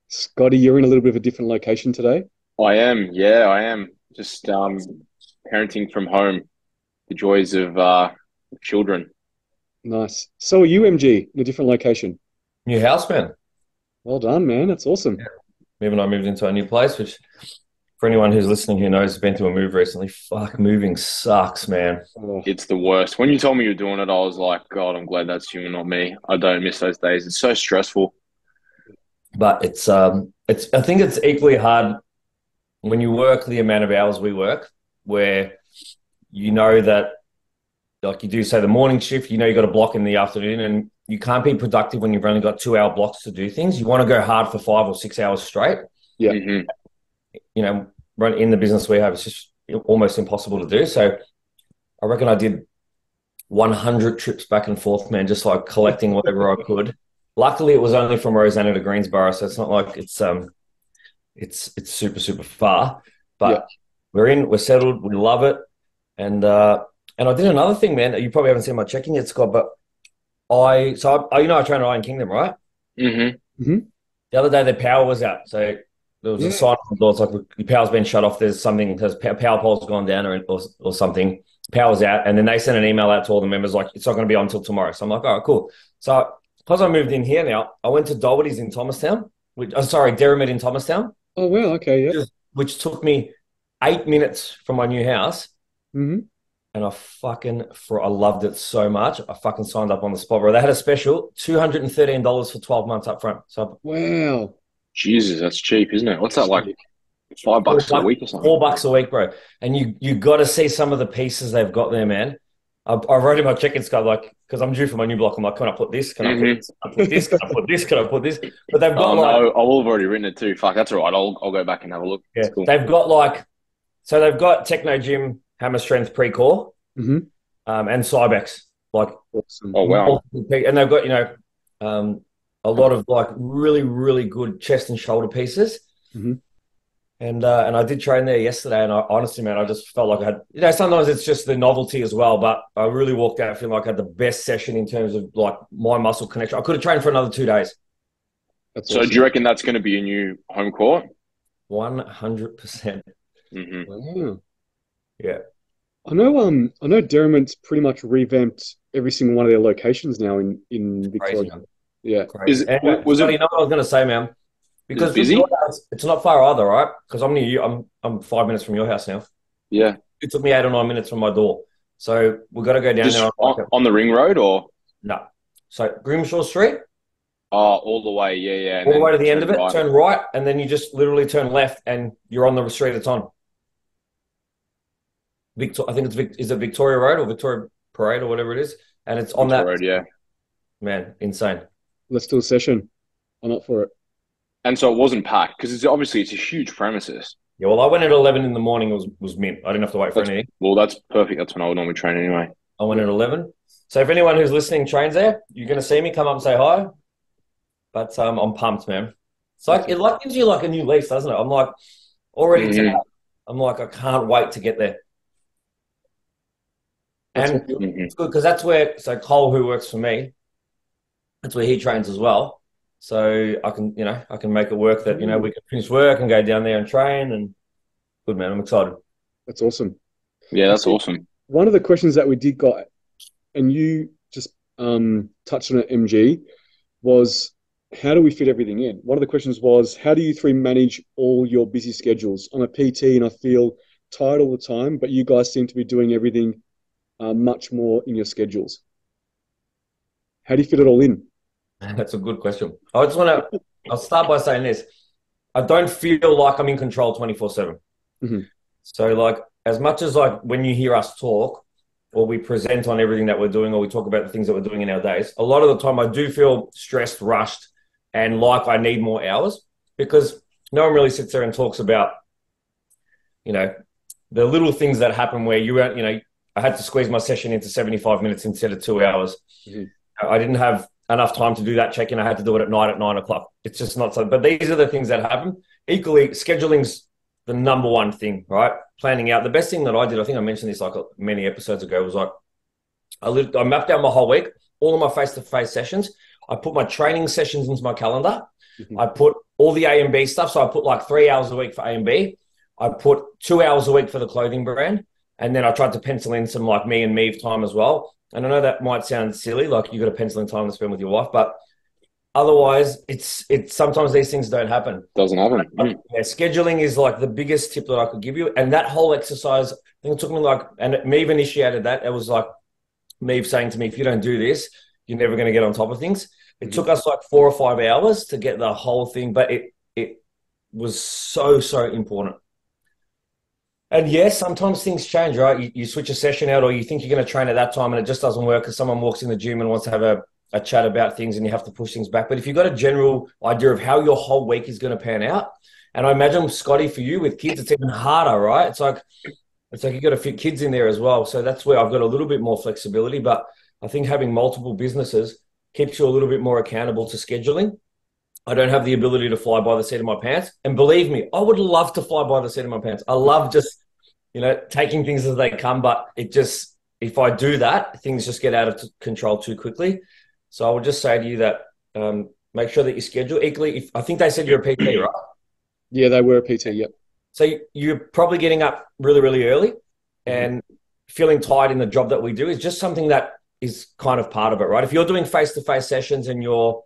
Scotty, you're in a little bit of a different location today. I am, yeah, I am. Just parenting from home, the joys of children. Nice. So are you, MG, in a different location? New house, man. Well done, man. That's awesome. Yeah. Eve and I moved into a new place, which for anyone who's listening who knows has been through a move recently, fuck, moving sucks, man. Oh, It's the worst. When you told me you're doing it, I was like, God, I'm glad that's you and not me. I don't miss those days. It's so stressful. But it's I think it's equally hard when you work the amount of hours we work, where you know that like you do say the morning shift, you know you got a block in the afternoon and you can't be productive when you've only got 2 hour blocks to do things. You want to go hard for 5 or 6 hours straight. yeah. hmm You know, run in the business we have, it's just almost impossible to do. So I reckon I did 100 trips back and forth, man, just like collecting whatever I could. Luckily, it was only from Rosanna to Greensboro, so it's not like it's super super far. Yeah. But we're settled, we love it, and I did another thing, man. You probably haven't seen my check-in yet, Scott, but I train at Iron Kingdom, right? hmm Hmm. The other day, the power was out, so there was a Yeah. sign on the door. It's like your power's been shut off. There's something, there's power pole's gone down or something. Power's out, and then they sent an email out to all the members like it's not going to be on until tomorrow. So I'm like, all right, cool. So because I moved in here now, I went to Doherty's in Thomastown, Derrimut in Thomastown, Oh, wow. Okay. Yeah. which took me 8 minutes from my new house. Hmm. And I loved it so much. I fucking signed up on the spot, bro. They had a special, $213 for 12 months up front. So Wow. Jesus, that's cheap, isn't it? What's that like? $5 a week or something? $4 a week, bro. And you got to see some of the pieces they've got there, man. I wrote in my check-in card, like, because I'm due for my new block. I'm like, can I put this? Can I put this? Can I put this? Can I put this? Can I put this? But they've got Oh like, no, I will have already written it too. Fuck, that's all right. I'll go back and have a look. yeah, It's cool. they've got Techno Gym, Hammer Strength Pre-Core, Hmm. and Cybex, like, Awesome. Oh wow. and they've got, a lot of like really, really good chest and shoulder pieces. Hmm. And I did train there yesterday, and I honestly, man, I just felt like I had, sometimes it's just the novelty as well, but I really walked out feeling like I had the best session in terms of like my muscle connection. I could have trained for another 2 days. That's So do awesome. you reckon that's going to be a new home court? 100%. hmm Wow. Yeah. I know Derrimut's pretty much revamped every single one of their locations now in Crazy, Victoria. man. Yeah. Is Crazy. it And was Scotty, it you know what I was going to say, man? is it Because from busy? your house, it's not far either, right? Because I'm near you. I'm 5 minutes from your house now. Yeah, It took me 8 or 9 minutes from my door. So we've got to go down just there. on the ring road or No. So Grimshaw Street, all the way. Yeah, yeah, and all the way then to the end turn of it, right. turn right, and then you just literally turn left and you're on the street it's on. I think is it Victoria Road or Victoria Parade or whatever it is? And it's on Victoria that, Road, yeah. man, insane. Let's do a session. I'm up for it. And so it wasn't packed because it's a huge premises. Yeah, well, I went at 11 in the morning. It was mint. I didn't have to wait for That's anything. well, that's perfect. That's when I would normally train anyway. I went at 11. So if anyone who's listening trains there, you're going to see me come up and say hi. But I'm pumped, man. It's like it like gives you like a new lease, doesn't it? I'm like already today. hmm I'm like I can't wait to get there. That's And awesome. hmm it's good because that's where Cole, who works for me, that's where he trains as well. So I can make it work that we can finish work and go down there and train and good, man. I'm excited. That's awesome. Yeah, I that's think awesome. one of the questions that we did got, and you just touched on it, MG, was how do we fit everything in? One of the questions was, how do you three manage all your busy schedules? I'm a PT and I feel tired all the time, but you guys seem to be doing everything much more in your schedules. How do you fit it all in? That's a good question. I'll start by saying this. I don't feel like I'm in control 24/7. Hmm. So like as much as like when you hear us talk or we present on everything that we're doing or we talk about the things that we're doing in our days, a lot of the time I do feel stressed, rushed, and like I need more hours because no one really sits there and talks about, you know, the little things that happen where I had to squeeze my session into 75 minutes instead of 2 hours. Hmm. I didn't have enough time to do that check-in. I had to do it at night at 9 o'clock. It's just not so. But these are the things that happen. Equally, scheduling's the number one thing, right? Planning out. The best thing that I did, I think I mentioned this like many episodes ago, was like I mapped out my whole week, all of my face-to-face sessions. I put my training sessions into my calendar. Hmm. I put all the A and B stuff. So I put like 3 hours a week for A and B. I put 2 hours a week for the clothing brand. And then I tried to pencil in some like me and Meave time as well. And I know that might sound silly, like you got to pencil in time to spend with your wife, but otherwise it's sometimes these things don't happen. Doesn't happen. Yeah, scheduling is like the biggest tip that I could give you. And that whole exercise, I think it took me like, and Meave initiated that. It was like Meave saying to me, if you don't do this, you're never going to get on top of things. It took us like 4 or 5 hours to get the whole thing, but it was so important. And yes, sometimes things change, right? You switch a session out, or you think you're going to train at that time and it just doesn't work because someone walks in the gym and wants to have a chat about things and you have to push things back. But if you've got a general idea of how your whole week is going to pan out, and I imagine, Scotty, for you with kids, it's even harder, right? It's like you got to fit kids in there as well. So that's where I've got a little bit more flexibility. But I think having multiple businesses keeps you a little bit more accountable to scheduling. I don't have the ability to fly by the seat of my pants. And believe me, I would love to fly by the seat of my pants. I love just, taking things as they come. But if I do that, things just get out of control too quickly. So I would just say to you that make sure that you schedule equally. I think they said you're a PT, right? Yeah, they were a PT, yep. So you're probably getting up really, really early and feeling tired in the job that we do is just something that is kind of part of it, right? If you're doing face-to-face sessions and you're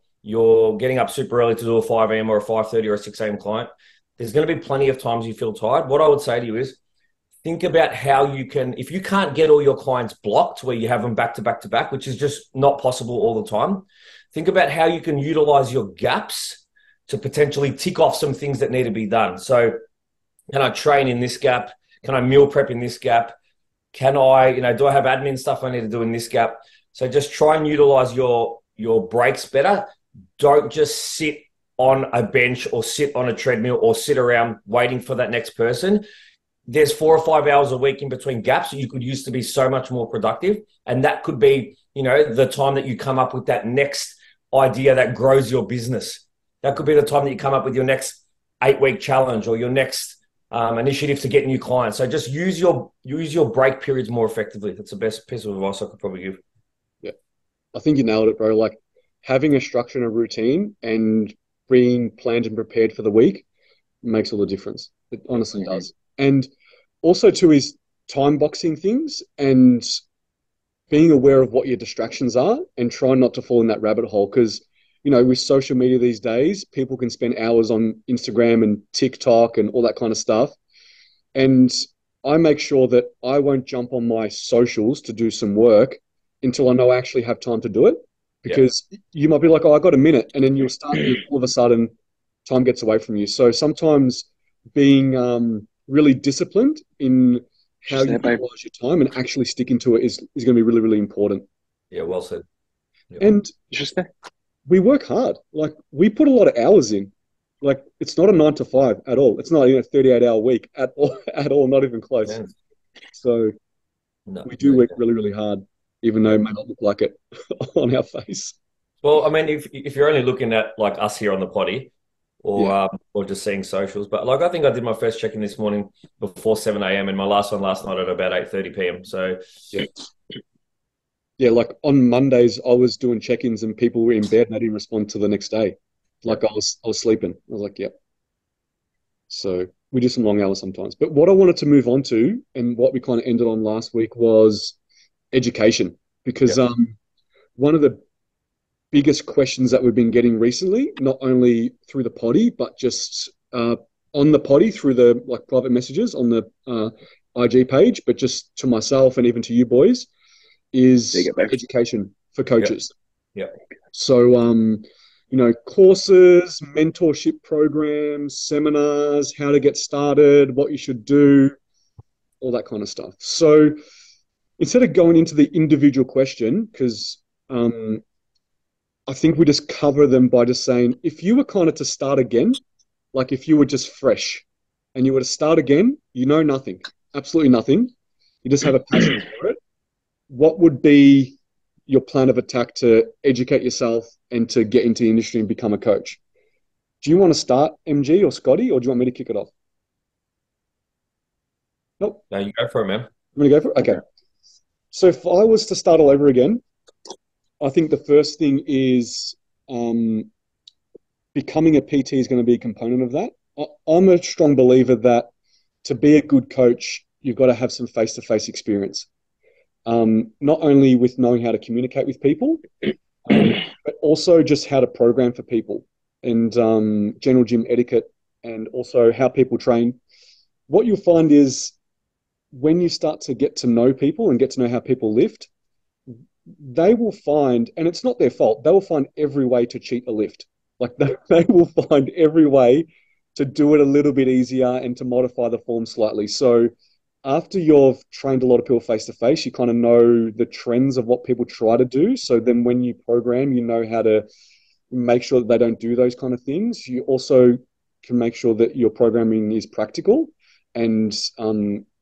getting up super early to do a 5 a.m. or a 5:30 or a 6 a.m. client, there's going to be plenty of times you feel tired. What I would say to you is think about how you can, if you can't get all your clients blocked where you have them back to back to back, which is just not possible all the time, think about how you can utilize your gaps to potentially tick off some things that need to be done. So can I train in this gap? Can I meal prep in this gap? Can I, do I have admin stuff I need to do in this gap? So just try and utilize your breaks better. Don't just sit on a bench or sit on a treadmill or sit around waiting for that next person. There's 4 or 5 hours a week in between gaps that you could use to be so much more productive. And that could be, the time that you come up with that next idea that grows your business. That could be the time that you come up with your next 8-week challenge or your next initiative to get new clients. So just use your break periods more effectively. That's the best piece of advice I could probably give. Yeah, I think you nailed it, bro. Like having a structure and a routine and being planned and prepared for the week makes all the difference. It honestly does. And also too is time boxing things and being aware of what your distractions are and try not to fall in that rabbit hole. Because, with social media these days, people can spend hours on Instagram and TikTok and all that kind of stuff. And I make sure that I won't jump on my socials to do some work until I know I actually have time to do it. Because you might be like, oh, I got a minute. And then you'll start, all of a sudden, time gets away from you. So sometimes being really disciplined in how you utilize your time and actually sticking to it is going to be really, really important. Yeah, well said. Yep. And we work hard. Like we put a lot of hours in. Like it's not a 9 to 5 at all. It's not 38-hour week at all, not even close. Yeah. So we do work really, really hard, even though it may not look like it on our face. Well, I mean, if you're only looking at like us here on the potty, or just seeing socials. But like I think I did my first check-in this morning before 7 a.m. and my last one last night at about 8:30 p.m. So yeah, like on Mondays I was doing check-ins and people were in bed and I didn't respond to the next day. Like I was sleeping. I was like, yep. So we do some long hours sometimes. But what I wanted to move on to and what we kind of ended on last week was education. Because one of the biggest questions that we've been getting recently, not only through the potty, but just on the potty through the like private messages on the IG page, but just to myself and even to you boys, is education for coaches. Yeah. So, courses, mentorship programs, seminars, how to get started, what you should do, all that kind of stuff. So instead of going into the individual question, because I think we just cover them by just saying, if you were kind of to start again, like if you were just fresh and you were to start again, nothing, absolutely nothing. You just have a passion for it. What would be your plan of attack to educate yourself and to get into the industry and become a coach? Do you want to start, MG or Scotty, or do you want me to kick it off? Nope. No, you go for it, man. I'm going to go for it? Okay. So if I was to start all over again, I think the first thing is becoming a PT is going to be a component of that. I'm a strong believer that to be a good coach, you've got to have some face-to-face experience. Not only with knowing how to communicate with people, but also just how to program for people and general gym etiquette and also how people train. What you'll find is when you start to get to know people and get to know how people lift, they will find, and it's not their fault, they will find every way to cheat a lift. Like they will find every way to do it a little bit easier and to modify the form slightly. So after you've trained a lot of people face to face, you kind of know the trends of what people try to do. So then when you program, you know how to make sure that they don't do those kind of things. You also can make sure that your programming is practical and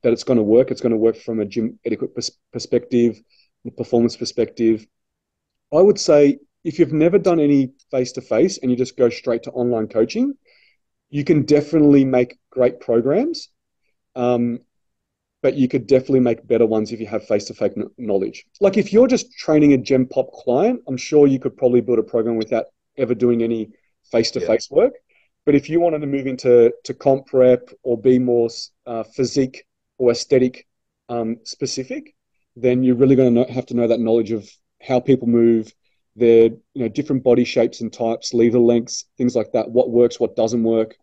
that it's going to work. It's going to work from a gym etiquette perspective, a performance perspective. I would say if you've never done any face-to-face and you just go straight to online coaching, you can definitely make great programs. But you could definitely make better ones if you have face-to-face knowledge. Like if you're just training a Gem Pop client, I'm sure you could probably build a program without ever doing any face-to-face work. But if you wanted to move into comp prep or be more physique or aesthetic specific, then you're really going to have to know that knowledge of how people move, their different body shapes and types, lever lengths, things like that, what works, what doesn't work,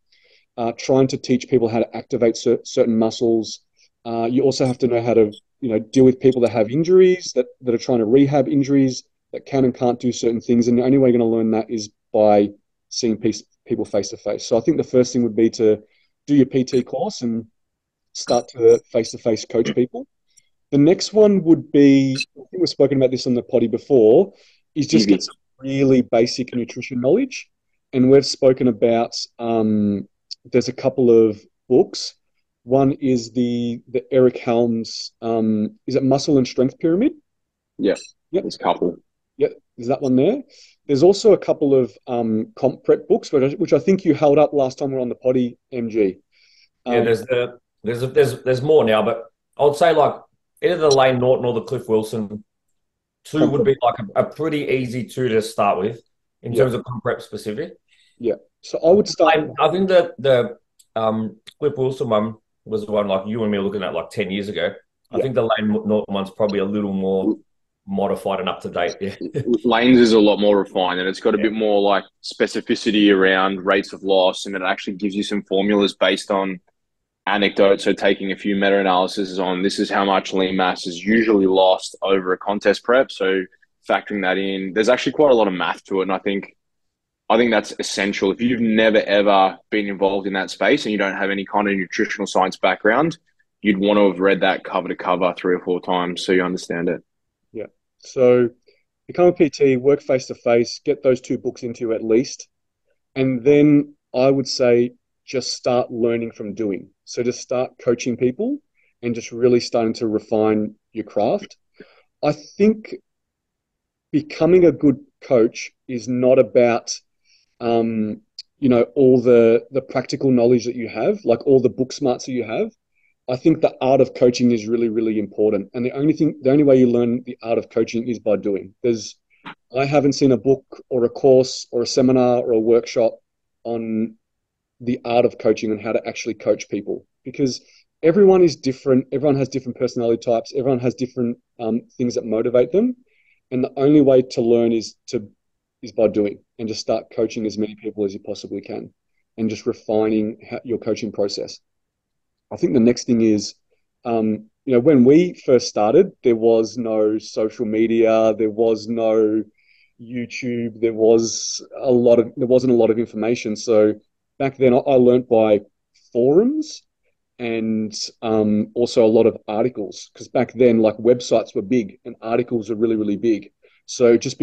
trying to teach people how to activate certain muscles. You also have to know how to deal with people that have injuries, that are trying to rehab injuries, that can and can't do certain things. And the only way you're going to learn that is by seeing people face to face. So I think the first thing would be to do your PT course and start to face coach people. The next one would be, I think we've spoken about this on the potty before, is just get some really basic nutrition knowledge. And we've spoken about, there's a couple of books. One is the Eric Helms, is it Muscle and Strength Pyramid? Yeah, yep. There's a couple. Yep, there's that one there. There's also a couple of comp prep books, which I think you held up last time we were on the potty, MG. There's more now, but I would say like either the Lane Norton or the Cliff Wilson two would be like a pretty easy two to start with in terms of comp prep specific. Yeah, so I would start. I think that the Cliff Wilson one was the one like you and me looking at like 10 years ago. I think the Lane Norton one's probably a little more modified and up to date. Yeah. Lane's is a lot more refined and it's got a bit more like specificity around rates of loss, and it actually gives you some formulas based on anecdotes. So taking a few meta-analyses on this is how much lean mass is usually lost over a contest prep. So factoring that in, there's actually quite a lot of math to it. And I think that's essential. If you've never, ever been involved in that space and you don't have any kind of nutritional science background, you'd want to have read that cover to cover 3 or 4 times so you understand it. Yeah. So become a PT, work face-to-face, get those 2 books into you at least. And then I would say just start learning from doing. So just start coaching people and just really starting to refine your craft. I think becoming a good coach is not about all the practical knowledge that you have, like all the book smarts that you have. I think the art of coaching is really, really important. And the only way you learn the art of coaching is by doing. I haven't seen a book or a course or a seminar or a workshop on the art of coaching and how to actually coach people, because everyone is different. Everyone has different personality types. Everyone has different things that motivate them. And the only way to learn is by doing, and just start coaching as many people as you possibly can and just refining your coaching process. I think the next thing is, when we first started, there was no social media, there was no YouTube, there wasn't a lot of information. So back then I learned by forums and also a lot of articles, because back then like websites were big and articles were really, really big. So just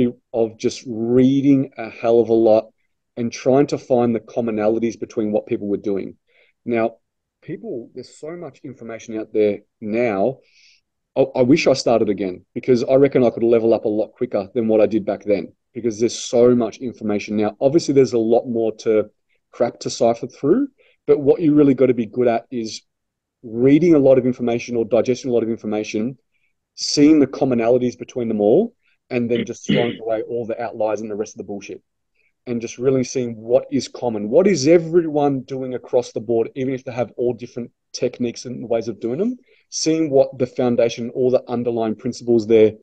reading a hell of a lot and trying to find the commonalities between what people were doing. Now, there's so much information out there now. I wish I started again, because I reckon I could level up a lot quicker than what I did back then, because there's so much information now. Obviously, there's a lot more crap to cipher through, but what you really got to be good at is reading a lot of information or digesting a lot of information, seeing the commonalities between them all, and then just throwing away all the outliers and the rest of the bullshit. and just really seeing what is common. What is everyone doing across the board, even if they have all different techniques and ways of doing them, seeing what the foundation, all the underlying principles they're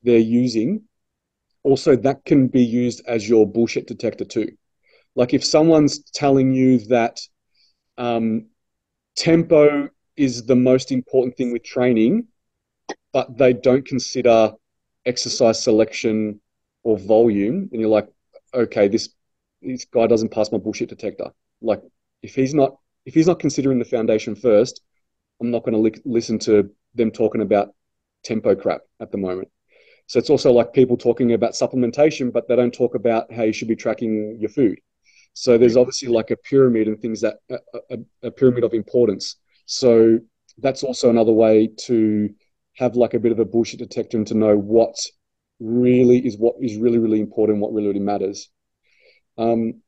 using. Also, that can be used as your bullshit detector too. Like if someone's telling you that tempo is the most important thing with training, but they don't consider exercise selection or volume, and you're like, okay, this guy doesn't pass my bullshit detector. Like if he's not considering the foundation first, I'm not going to listen to them talking about tempo crap at the moment. So it's also like people talking about supplementation, but they don't talk about how you should be tracking your food. So there's obviously like a pyramid and things that a pyramid of importance. So that's also another way to have like a bit of a bullshit detector and to know what is really, really important, what really, really matters. And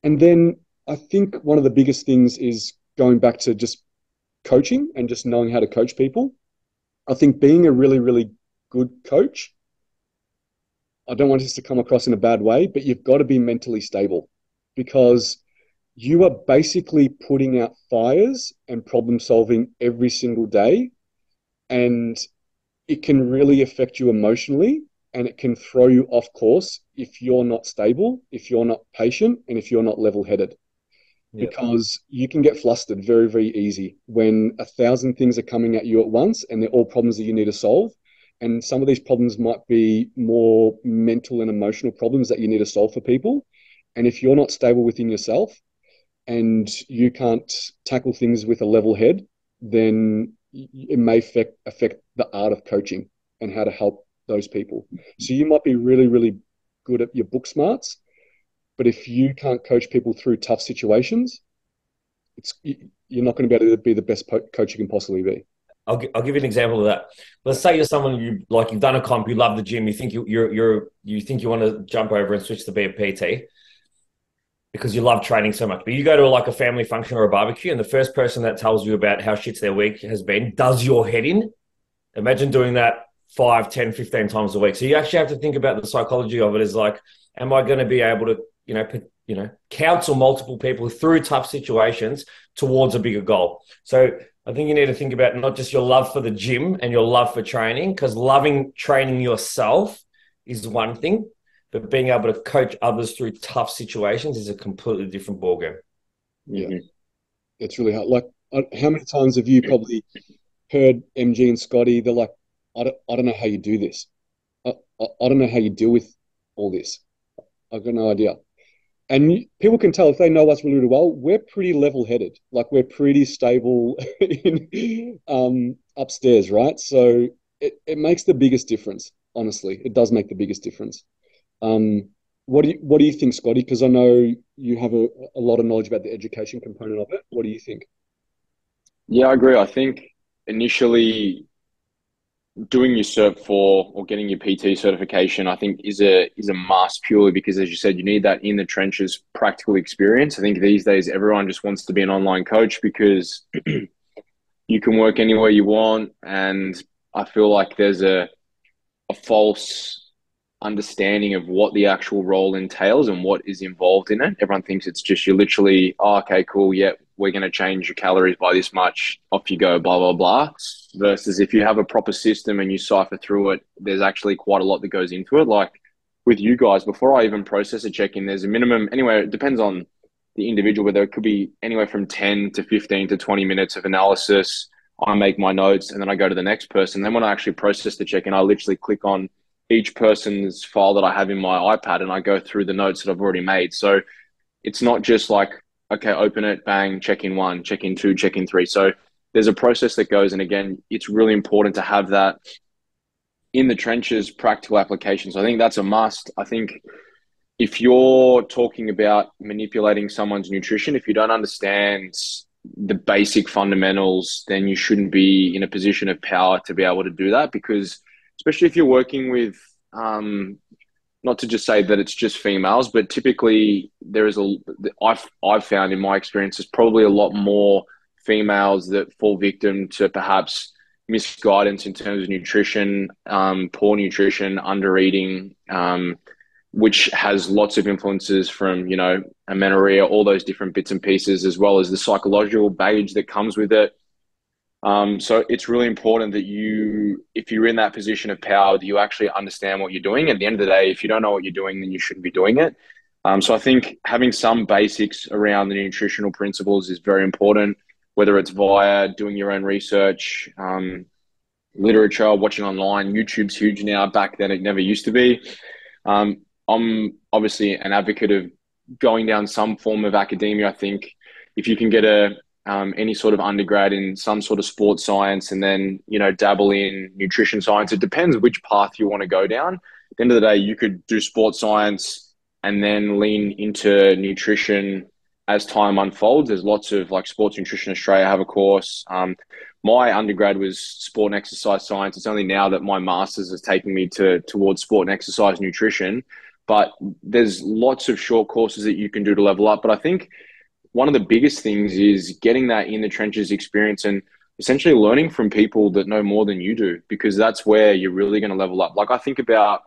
then I think one of the biggest things is going back to just coaching and just knowing how to coach people. I think being a really, really good coach, I don't want this to come across in a bad way, but you've got to be mentally stable, because you are basically putting out fires and problem solving every single day. And it can really affect you emotionally, and it can throw you off course if you're not stable, if you're not patient, and if you're not level-headed. Yep. Because you can get flustered very, very easy when 1,000 things are coming at you at once and they're all problems that you need to solve. And some of these problems might be more mental and emotional problems that you need to solve for people. And if you're not stable within yourself and you can't tackle things with a level head, then it may affect the art of coaching and how to help those people. So you might be really, really good at your book smarts, but if you can't coach people through tough situations, you're not going to be able to be the best coach you can possibly be. I'll give you an example of that. Let's say you're someone you've done a comp, you love the gym, you think you think you want to jump over and switch to be a PT because you love training so much. But you go to like a family function or a barbecue, and the first person that tells you about how shit their week has been does your head in. Imagine doing that 5, 10, 15 times a week. So you actually have to think about the psychology of it as like, am I going to be able to, counsel multiple people through tough situations towards a bigger goal? So I think you need to think about not just your love for the gym and your love for training, because loving training yourself is one thing, but being able to coach others through tough situations is a completely different ballgame. Yeah, it's really hard. Like, how many times have you probably heard MG and Scotty? They're like, I don't know how you do this. I don't know how you deal with all this. I've got no idea. And people can tell if they know us really, really well, we're pretty level-headed. Like we're pretty stable upstairs, right? So it makes the biggest difference, honestly. It does make the biggest difference. What do you think, Scotty? Because I know you have a lot of knowledge about the education component of it. What do you think? Yeah, I agree. I think initially doing your Cert 4 or getting your PT certification, I think is a must, purely because, as you said, you need that in the trenches practical experience. I think these days everyone just wants to be an online coach because you can work anywhere you want, and I feel like there's a false understanding of what the actual role entails and what is involved in it. Everyone thinks it's just you're literally, oh, okay, cool, yeah, we're going to change your calories by this much, off you go, blah, blah, blah. Versus if you have a proper system and you cipher through it, there's actually quite a lot that goes into it. Like with you guys, before I even process a check-in, there's a minimum, anywhere, it depends on the individual, but there could be anywhere from 10 to 15 to 20 minutes of analysis. I make my notes and then I go to the next person. Then when I actually process the check-in, I literally click on each person's file that I have in my iPad and I go through the notes that I've already made. So it's not just like, okay, open it, bang, check-in 1, check-in 2, check-in 3. So there's a process that goes, and again, it's really important to have that in the trenches, practical application. So I think that's a must. I think if you're talking about manipulating someone's nutrition, if you don't understand the basic fundamentals, then you shouldn't be in a position of power to be able to do that, because especially if you're working with, not to just say that it's just females, but typically I've found in my experience, there's probably a lot more females that fall victim to perhaps misguidance in terms of nutrition, poor nutrition, under eating, which has lots of influences from, amenorrhea, all those different bits and pieces, as well as the psychological baggage that comes with it. So it's really important that if you're in that position of power, that you actually understand what you're doing. At the end of the day, if you don't know what you're doing, then you shouldn't be doing it. So I think having some basics around the nutritional principles is very important, whether it's via doing your own research, literature, watching online. YouTube's huge now. Back then, it never used to be. I'm obviously an advocate of going down some form of academia. I think if you can get any sort of undergrad in some sort of sports science and then, dabble in nutrition science, it depends which path you want to go down. At the end of the day, you could do sports science and then lean into nutrition as time unfolds. There's lots of Sports Nutrition Australia have a course. My undergrad was sport and exercise science. It's only now that my master's is taking me towards sport and exercise nutrition. But there's lots of short courses that you can do to level up. But I think one of the biggest things is getting that in the trenches experience and essentially learning from people that know more than you do, because that's where you're really going to level up. I think about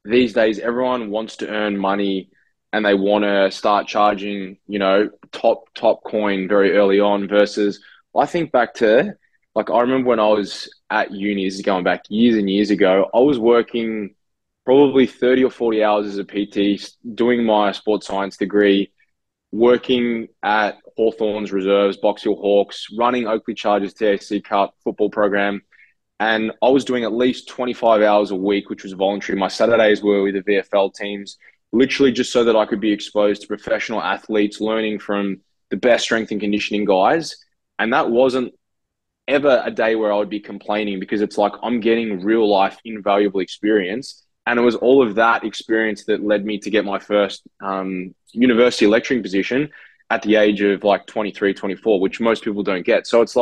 these days, everyone wants to earn money and they want to start charging, top coin very early on, versus I think back to, I remember when I was at uni, this is going back years and years ago, I was working probably 30 or 40 hours as a PT, doing my sports science degree, working at Hawthorns Reserves, Box Hill Hawks, running Oakley Chargers TAC Cup football program. And I was doing at least 25 hours a week, which was voluntary. My Saturdays were with the VFL teams, literally just so that I could be exposed to professional athletes, learning from the best strength and conditioning guys. And that wasn't ever a day where I would be complaining, because it's I'm getting real life invaluable experience. And it was all of that experience that led me to get my first university lecturing position at the age of 23, 24, which most people don't get. So it's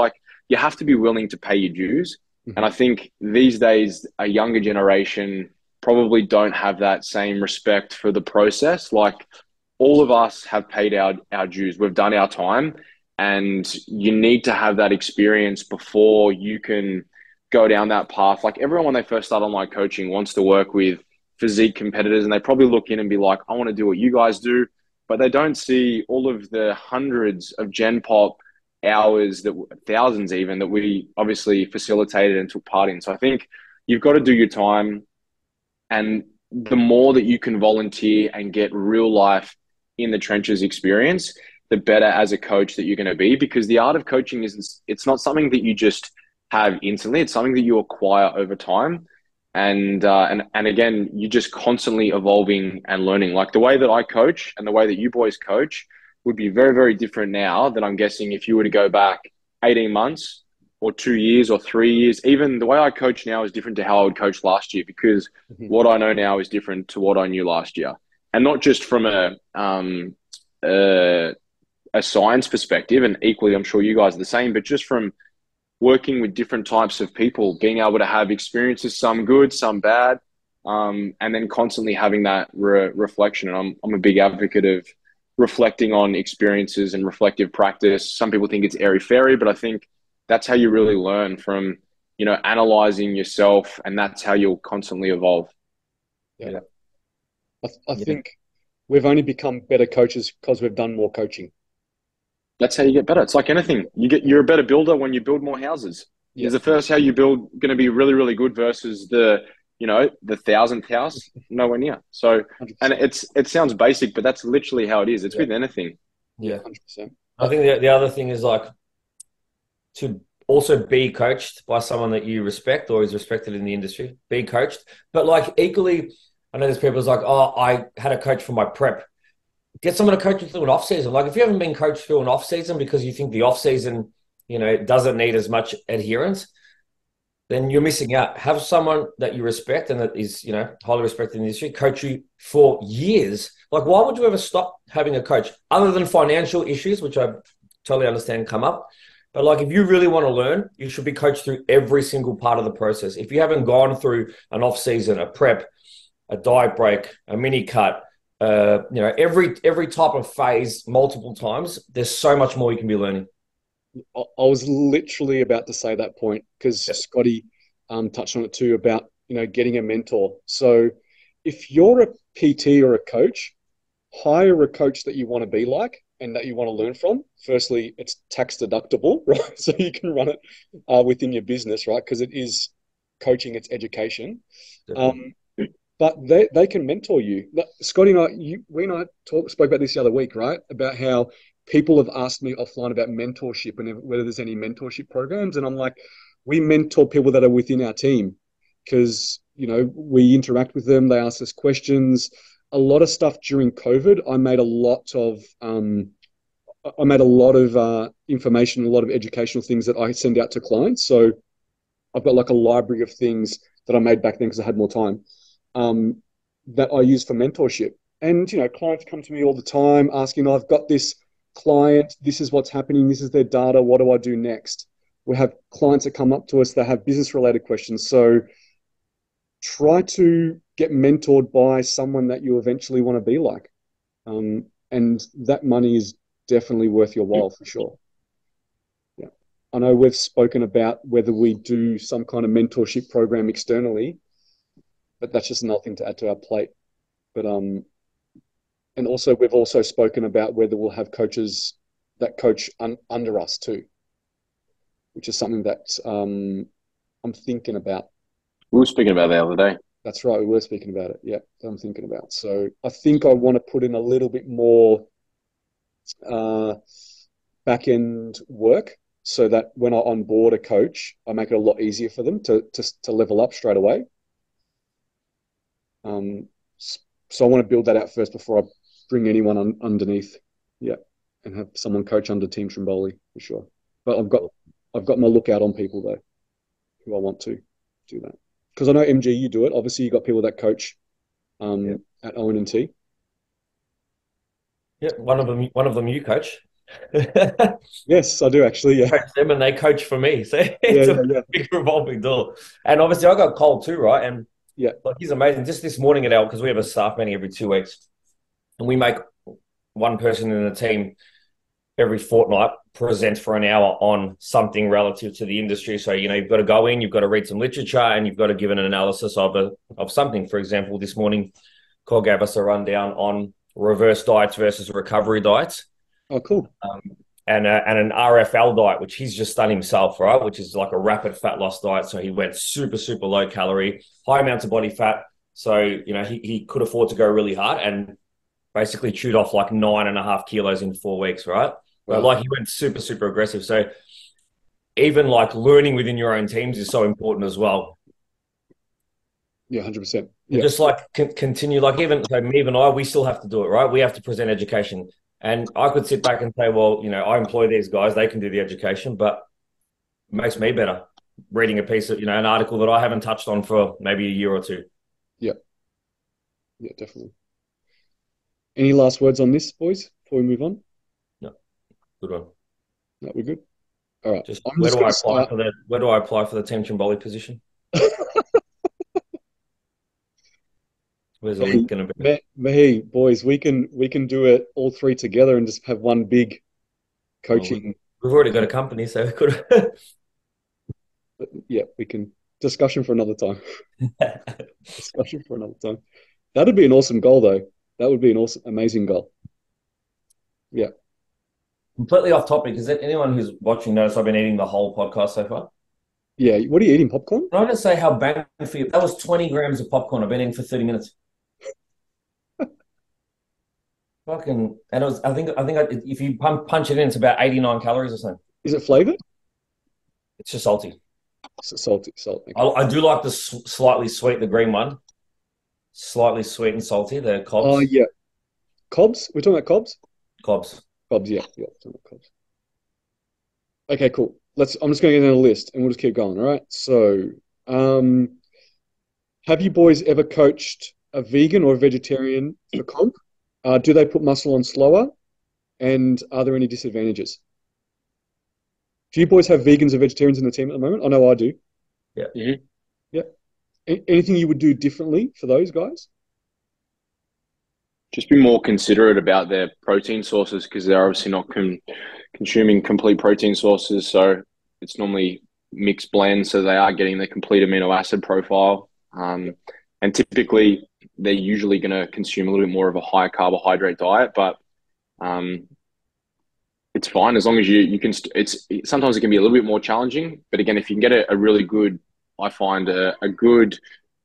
you have to be willing to pay your dues. And I think these days, a younger generation probably don't have that same respect for the process. All of us have paid our dues. We've done our time, and you need to have that experience before you can go down that path. Everyone, when they first start online coaching, wants to work with physique competitors, and they probably look in and be like, I want to do what you guys do. But they don't see all of the hundreds of Gen Pop hours, thousands even, that we obviously facilitated and took part in. So I think you've got to do your time, and the more that you can volunteer and get real life in the trenches experience, the better as a coach that you're going to be, because the art of coaching it's not something that you just have instantly. It's something that you acquire over time. And again, you're just constantly evolving and learning. The way that I coach and the way that you boys coach would be very, very different now than I'm guessing if you were to go back 18 months or 2 years or 3 years. Even the way I coach now is different to how I would coach last year, because what I know now is different to what I knew last year. And not just from a science perspective, and equally, I'm sure you guys are the same, but just from working with different types of people, being able to have experiences, some good, some bad, and then constantly having that reflection. And I'm a big advocate of reflecting on experiences and reflective practice. Some people think it's airy-fairy, but I think that's how you really learn from, analyzing yourself, and that's how you'll constantly evolve. Yeah. I think we've only become better coaches because we've done more coaching. That's how you get better. It's like anything. You're a better builder when you build more houses. Is the first house you build going to be really, really good versus the 1,000th house? Nowhere near. So, 100%. And it sounds basic, but that's literally how it is. It's with anything. Yeah, 100%. I think the other thing is to also be coached by someone that you respect or is respected in the industry. Be coached, but equally, I know there's people who's oh, I had a coach for my prep. Get someone to coach you through an off season. If you haven't been coached through an off season because you think the off season, doesn't need as much adherence, then you're missing out. Have someone that you respect and that is, highly respected in the industry, coach you for years. Why would you ever stop having a coach other than financial issues, which I totally understand come up? But if you really want to learn, you should be coached through every single part of the process. If you haven't gone through an off season, a prep, a diet break, a mini cut, every type of phase multiple times, there's so much more you can be learning. I was literally about to say that point, because Scotty touched on it too about, getting a mentor. So if you're a PT or a coach, hire a coach that you want to be like and that you want to learn from. Firstly, it's tax deductible, right? So you can run it within your business, right? Because it is coaching, it's education. But they can mentor you. Scotty and we and I spoke about this the other week, right? About how people have asked me offline about mentorship and whether there's any mentorship programs. And I'm like, we mentor people that are within our team because, we interact with them. They ask us questions. A lot of stuff during COVID, I made a lot of information, a lot of educational things that I send out to clients. So I've got like a library of things that I made back then because I had more time that I use for mentorship. And, clients come to me all the time asking, I've got this client, this is what's happening, this is their data, what do I do next? We have clients that come up to us that have business-related questions. So try to get mentored by someone that you eventually want to be like. And that money is definitely worth your while for sure. Yeah. I know we've spoken about whether we do some kind of mentorship program externally, but that's just another thing to add to our plate. But and also we've also spoken about whether we'll have coaches that coach under us too, which is something that I'm thinking about. We were speaking about that the other day. That's right, we were speaking about it. Yeah, that I'm thinking about. So I think I want to put in a little bit more back-end work so that when I onboard a coach, I make it a lot easier for them to level up straight away. So I want to build that out first before I bring anyone underneath. Yeah, and have someone coach under Team Trimboli for sure. But I've got my lookout on people though, who I want to do that. Because I know MG, you do it. Obviously, you got people that coach at O&T. Yeah, one of them you coach. Yes, I do actually. Yeah, I coach them and they coach for me. So it's a big revolving door. And obviously, I got Cole too, right? And he's amazing. Just this morning at because we have a staff meeting every 2 weeks, and we make one person in the team every fortnight present for an hour on something relative to the industry. So, you've got to go in, you've got to read some literature, and you've got to give an analysis of something. For example, this morning, Cole gave us a rundown on reverse diets versus recovery diets. Oh, cool. And an RFL diet, which he's just done himself, right? Which is like a rapid fat loss diet. So he went super, super low calorie, high amounts of body fat. So, he could afford to go really hard and basically chewed off like 9.5 kilos in 4 weeks, right? But like he went super, super aggressive. So even like learning within your own teams is so important as well. Yeah, 100%. Yeah. Just like continue, like even me and I, we still have to do it, right? We have to present education. And I could sit back and say, well, I employ these guys, they can do the education, but it makes me better reading a piece of, an article that I haven't touched on for maybe a year or two. Yeah. Yeah, definitely. Any last words on this, boys, before we move on? No. Good one. No, we're good. All right. Where do I apply for the Team Trimboli position? Where's the link going to be? Hey, boys, we can do it all three together and just have one big coaching. We've already got a company, so we could. Yeah, we can. Discussion for another time. Discussion for another time. That'd be an awesome goal, though. That would be an amazing goal. Yeah. Completely off topic. Is there anyone who's watching notice I've been eating the whole podcast so far? Yeah. What are you eating? Popcorn? Can I just say how bang for you? That was 20 grams of popcorn. I've been eating for 30 minutes. And it was. I think if you punch it in, it's about 89 calories or something. Is it flavored? It's just salty. Salty. Okay. I do like the slightly sweet, the green one. Slightly sweet and salty, the cobs. Oh, yeah. Cobs? We're talking about cobs? Cobs, yeah. Cobs. Okay, cool. I'm just going to get down a list and we'll just keep going, all right? So, have you boys ever coached a vegan or a vegetarian for comp? Do they put muscle on slower? And are there any disadvantages? Do you boys have vegans or vegetarians in the team at the moment? I know I do. Yeah. Mm-hmm. Yeah. Anything you would do differently for those guys? Just be more considerate about their protein sources because they're obviously not consuming complete protein sources. So it's normally mixed blends, so they are getting the complete amino acid profile. And typically they're usually going to consume a little bit more of a high carbohydrate diet, but um, it's fine as long as you can. Sometimes it can be a little bit more challenging, but again, if you can get a really good, I find a good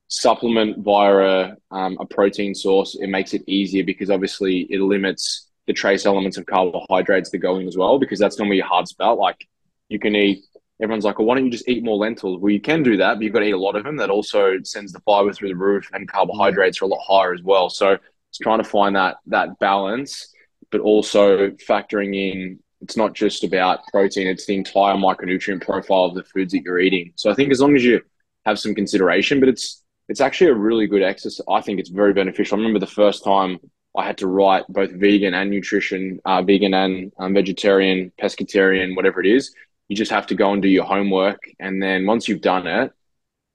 supplement via a protein source, it makes it easier because obviously it limits the trace elements of carbohydrates that go in as well, because that's normally a hard spell. Like you can eat, everyone's like, well, why don't you just eat more lentils? Well, you can do that, but you've got to eat a lot of them. That also sends the fiber through the roof, and carbohydrates are a lot higher as well. So it's trying to find that balance, but also factoring in, it's not just about protein, it's the entire micronutrient profile of the foods that you're eating. So I think as long as you have some consideration, but it's actually a really good exercise. I think it's very beneficial. I remember the first time I had to write both vegan and nutrition, vegan and vegetarian, pescatarian, whatever it is. You just have to go and do your homework. And then once you've done it,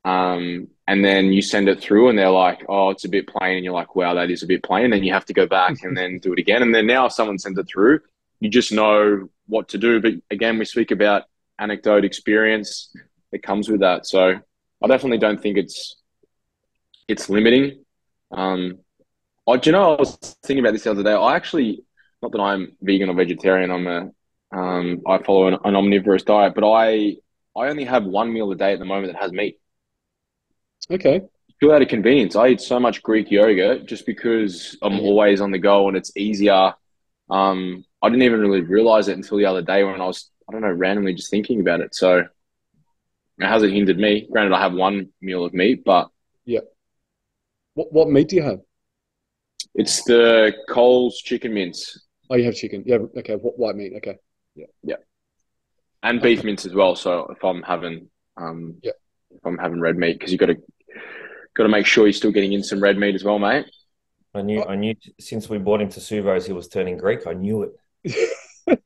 and then you send it through and they're like, oh, it's a bit plain. And you're like, wow, that is a bit plain. And then you have to go back and then do it again. And then now if someone sends it through, you just know what to do. But again, we speak about anecdote experience that comes with that. So I definitely don't think it's limiting. Do you know, I was thinking about this the other day. I actually, not that I'm vegan or vegetarian, I follow an omnivorous diet, but I only have one meal a day at the moment that has meat. Okay. Pure out of convenience. I eat so much Greek yogurt just because I'm always on the go and it's easier. I didn't even really realize it until the other day when I was, I don't know, randomly just thinking about it. So it hasn't hindered me. Granted, I have one meal of meat, but Yeah. What meat do you have? it's the Coles chicken mince. Oh, you have chicken. Yeah. Okay. White meat. Okay. Yeah. Yeah. And beef mince as well. So if I'm having Yeah. if I'm having red meat, because you got to make sure you're still getting in some red meat as well, mate. I knew since we bought him to Suvo's, he was turning Greek. I knew it.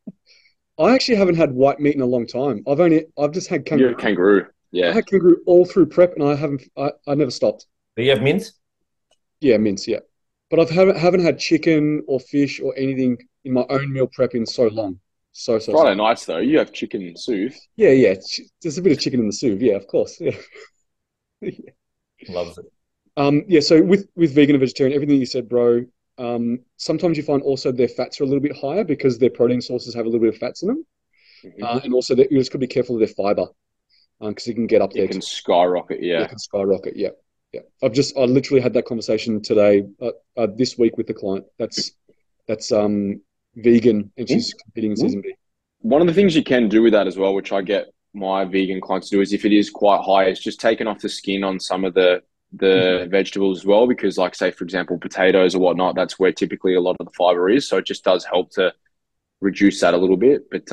I actually haven't had white meat in a long time. I've just had kangaroo. You're a kangaroo. I Yeah. had kangaroo all through prep, and I never stopped. Do you have mince? Yeah, mince. Yeah, but I haven't had chicken or fish or anything in my own meal prep in so long. So Friday nights though, you have chicken soup. Yeah, yeah. There's a bit of chicken in the soup. Yeah, of course. Yeah. Loves it. Yeah. So with vegan and vegetarian, everything you said, bro. Sometimes you find also their fats are a little bit higher because their protein sources have a little bit of fats in them, and also that you just got to be careful of their fiber, because it can get up there. It can skyrocket. Yeah. It can skyrocket. Yeah, yeah. I literally had that conversation today, this week with the client. That's vegan, and she's competing in season B. One of the things you can do with that as well, which I get my vegan clients to do, is if it is quite high, is just taking off the skin on some of the vegetables as well, because like say for example potatoes or whatnot, that's where typically a lot of the fiber is, so it just does help to reduce that a little bit, but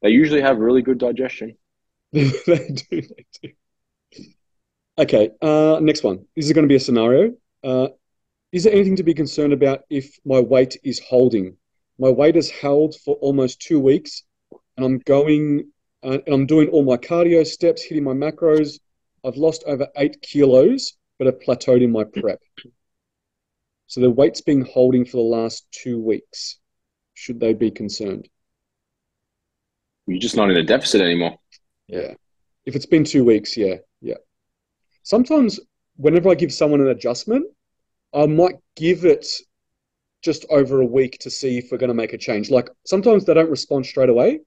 they usually have really good digestion. They do. Okay, next one. This is going to be a scenario. Is there anything to be concerned about if my weight is holding? My weight is held for almost 2 weeks, and I'm going and I'm doing all my cardio steps, hitting my macros. I've lost over 8 kilos, but have plateaued in my prep. So the weight's been holding for the last 2 weeks. Should they be concerned? You're just not in a deficit anymore. Yeah. If it's been 2 weeks, yeah. Sometimes whenever I give someone an adjustment, I might give it just over a week to see if we're going to make a change. Like sometimes they don't respond straight away,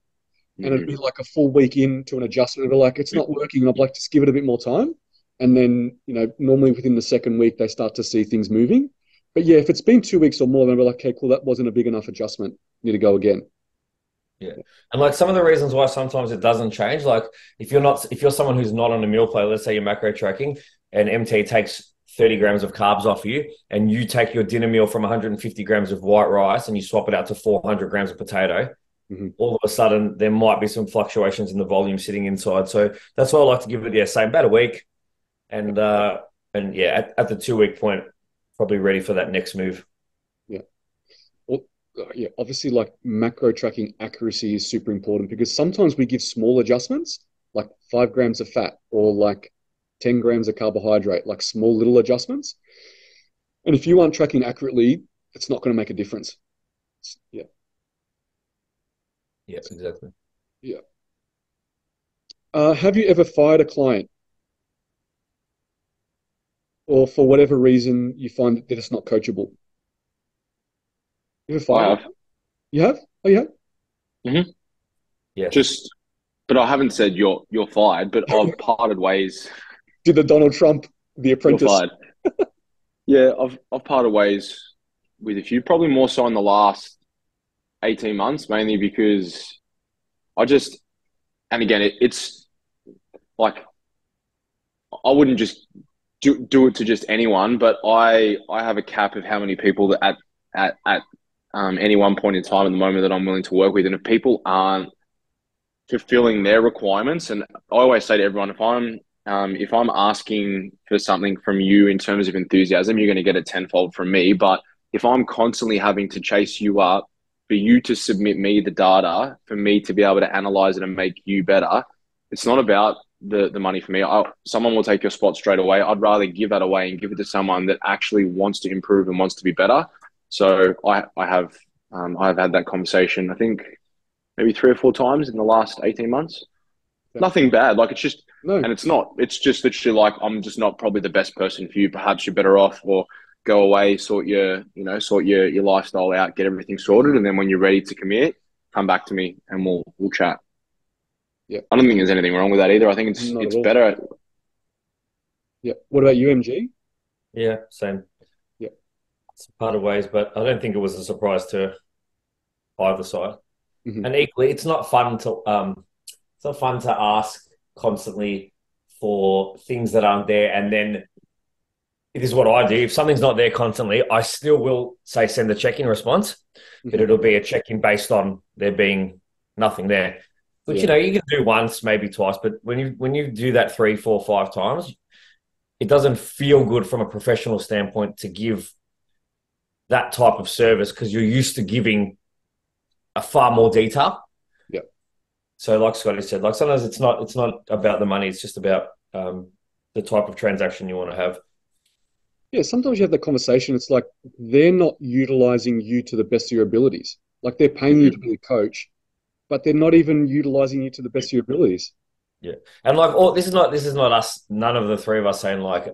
and it'd be like a full week into an adjustment. It'd be like, it's not working. I'd like to give it a bit more time. And then, normally within the second week, they start to see things moving. But yeah, if it's been 2 weeks or more, then I'll be like, okay, cool, that wasn't a big enough adjustment. Need to go again. Yeah. And like some of the reasons why sometimes it doesn't change, like if you're someone who's not on a meal plan, let's say you're macro tracking and MT takes 30 grams of carbs off you and you take your dinner meal from 150 grams of white rice and you swap it out to 400 grams of potato, all of a sudden there might be some fluctuations in the volume sitting inside. So that's why I like to give it, say about a week. And yeah, at the 2 week point, probably ready for that next move. Yeah. Well, yeah, obviously like macro tracking accuracy is super important because sometimes we give small adjustments, like 5 grams of fat or like 10 grams of carbohydrate, like small little adjustments. And if you aren't tracking accurately, it's not going to make a difference. Yeah. Yeah, exactly. Yeah. Have you ever fired a client? or for whatever reason you find that it's not coachable? You ever I fired? have. You have? Oh, you have? Hmm. Yes. Just, but I haven't said you're fired, but I've parted ways. Did the Donald Trump, The You're Apprentice? fired. Yeah, I've parted ways with a few, probably more so in the last 18 months, mainly because I just, and again, it's like I wouldn't just do it to just anyone, but I have a cap of how many people that at any one point in time at the moment that I'm willing to work with, and if people aren't fulfilling their requirements, and I always say to everyone, if I'm asking for something from you in terms of enthusiasm, you're going to get it tenfold from me. But if I'm constantly having to chase you up for you to submit me the data, for me to be able to analyze it and make you better, it's not about the money for me. Someone will take your spot straight away. I'd rather give that away and give it to someone that actually wants to improve and wants to be better. So I've had that conversation, I think maybe 3 or 4 times in the last 18 months. Yeah. Nothing bad. Like it's just, No. and it's not, it's just literally like, I'm just not probably the best person for you. Perhaps you're better off, or go away, sort your lifestyle out, get everything sorted. And then when you're ready to commit, come back to me and we'll chat. Yeah. I don't think there's anything wrong with that either. I think Not it's at all. better. Yeah. What about you, MG? Yeah, same. Yeah. It's part of ways, but I don't think it was a surprise to either side. Mhm. And equally, it's not fun to ask constantly for things that aren't there. And then it is what I do. If something's not there constantly, I still will say send a check-in response, but it'll be a check-in based on there being nothing there. Which, Yeah. you can do once, maybe twice, but when you do that 3, 4, 5 times, it doesn't feel good from a professional standpoint to give that type of service, because you're used to giving a far more detail. Yeah. So like Scotty said, like sometimes it's not about the money, it's just about the type of transaction you want to have. Yeah, sometimes you have the conversation, it's like they're not utilizing you to the best of your abilities. Like they're paying you to be a coach, but they're not even utilizing you to the best of your abilities. Yeah. And like this is not us, none of the three of us saying like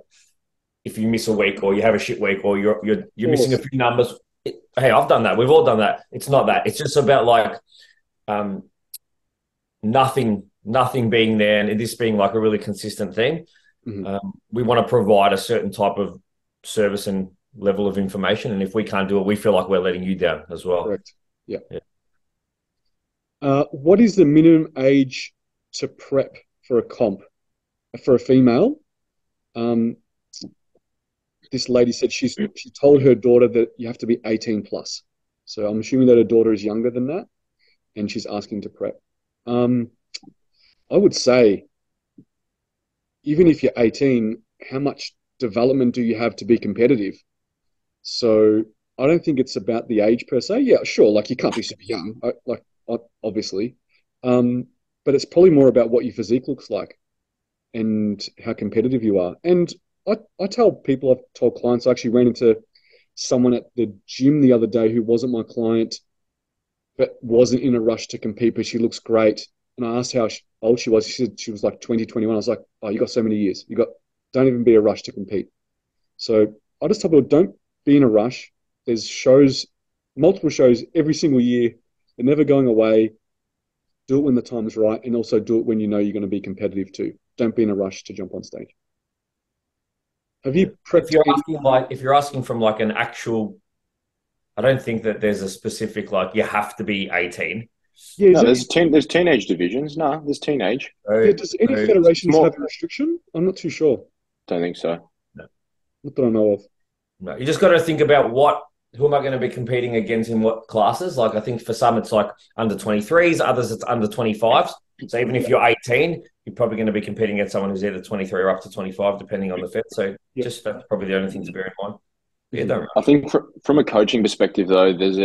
if you miss a week or you have a shit week or you're missing a few numbers. Hey, I've done that. We've all done that. It's not that. It's just about like nothing being there, and this being like a really consistent thing. Mm-hmm. We want to provide a certain type of service and level of information, and if we can't do it, we feel like we're letting you down as well. Correct. Yeah. What is the minimum age to prep for a comp for a female? This lady said she told her daughter that you have to be 18 plus. So I'm assuming that her daughter is younger than that, and she's asking to prep. I would say, even if you're 18, how much development do you have to be competitive? So I don't think it's about the age per se. Yeah, sure, like you can't be super young, obviously. But it's probably more about what your physique looks like and how competitive you are. And I tell people, I've told clients, I actually ran into someone at the gym the other day who wasn't my client, but wasn't in a rush to compete, but she looks great. And I asked how old she was. She said she was like 20, 21. I was like, oh, you got so many years. Don't even be a rush to compete. So I just tell people, don't be in a rush. There's multiple shows every single year. They're never going away. Do it when the time is right, and also do it when you know you're going to be competitive too. Don't be in a rush to jump on stage. Have you prepped? If you're asking from like an actual, I don't think that there's a specific like you have to be 18. Yeah, no, there's teenage divisions. No, there's teenage. Yeah, does any federations have a restriction? I'm not too sure. Don't think so. No. Not that I know of. No, you just got to think about who am I going to be competing against in what classes? Like I think for some it's like under 23s, others it's under 25s. So even if you're 18, you're probably going to be competing against someone who's either 23 or up to 25, depending on the Fed. So just that's probably the only thing to bear in mind. Yeah, I think from a coaching perspective, though, there's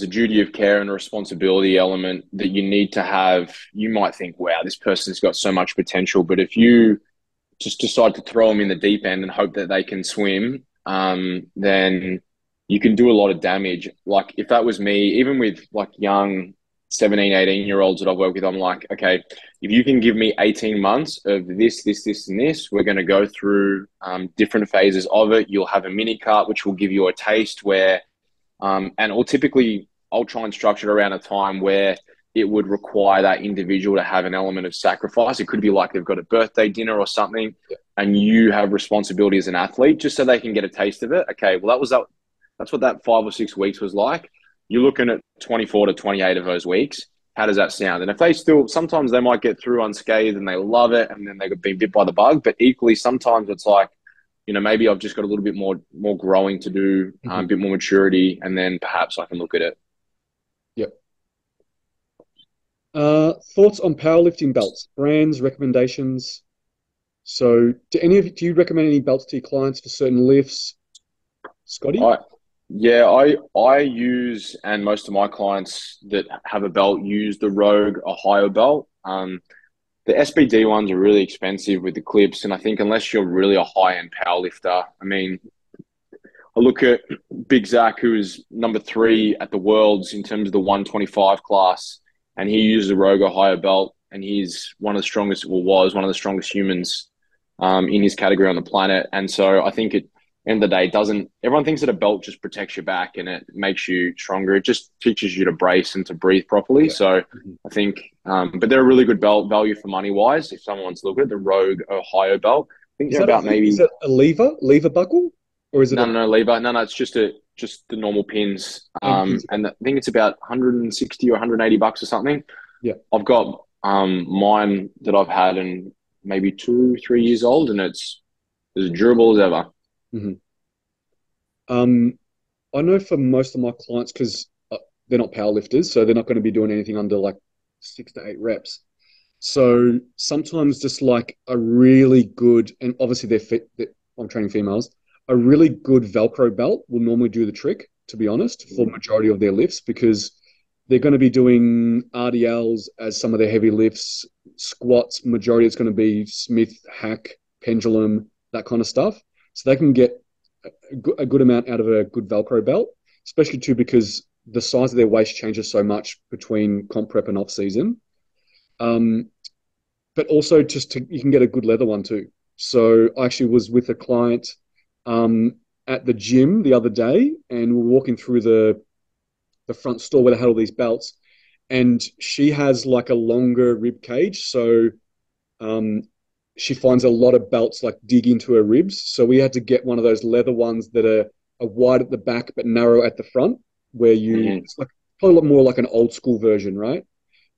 a duty of care and a responsibility element that you need to have. You might think, wow, this person's got so much potential. But if you just decide to throw them in the deep end and hope that they can swim, then you can do a lot of damage. Like if that was me, even with like young 17, 18-year-olds that I've worked with, I'm like, okay, if you can give me 18 months of this, this, this, and this, we're going to go through different phases of it. You'll have a mini cut, which will give you a taste where, and I'll try and structure it around a time where it would require that individual to have an element of sacrifice. It could be like they've got a birthday dinner or something, and you have responsibility as an athlete, just so they can get a taste of it. Okay, well, that's what that 5 or 6 weeks was like. You're looking at 24 to 28 of those weeks. How does that sound? And if they still, sometimes they might get through unscathed and they love it, and then they've been bit by the bug. But equally, sometimes it's like, maybe I've just got a little bit more growing to do, a bit more maturity, and then perhaps I can look at it. Yep. Thoughts on powerlifting belts, brands, recommendations? So, do you recommend any belts to your clients for certain lifts, Scotty? I use, and most of my clients that have a belt use the Rogue Ohio belt. The SBD ones are really expensive with the clips, and I think unless you're really a high-end powerlifter, I mean, I look at Big Zach, who is number 3 at the Worlds in terms of the 125 class, and he uses the Rogue Ohio belt, and he's one of the strongest, well, was one of the strongest humans in his category on the planet. And so I think end of the day, everyone thinks that a belt just protects your back and it makes you stronger. It just teaches you to brace and to breathe properly. Yeah. So I think, but they're a really good belt, value for money wise. If someone wants to look at it, the Rogue Ohio belt, I think they're about maybe. Is it a lever buckle? Or is it no lever? No, it's just the normal pins. And I think it's about 160 or 180 bucks or something. Yeah. I've got mine that I've had and maybe 2-3 years old, and it's as durable as ever. Mm-hmm. I know for most of my clients, because they're not powerlifters, so they're not going to be doing anything under like 6 to 8 reps. So sometimes just like a really good, and obviously they're fit, I'm training females, a really good Velcro belt will normally do the trick, to be honest, for the majority of their lifts, because they're going to be doing RDLs as some of their heavy lifts, squats, majority it's going to be Smith, hack, pendulum, that kind of stuff. So they can get a good amount out of a good Velcro belt, especially too because the size of their waist changes so much between comp prep and off season. But also you can get a good leather one too. So I actually was with a client at the gym the other day, and we're walking through the front store where they had all these belts, and she has like a longer rib cage. So she finds a lot of belts like dig into her ribs. So we had to get one of those leather ones that are wide at the back but narrow at the front, where it's like probably a lot more like an old school version, right?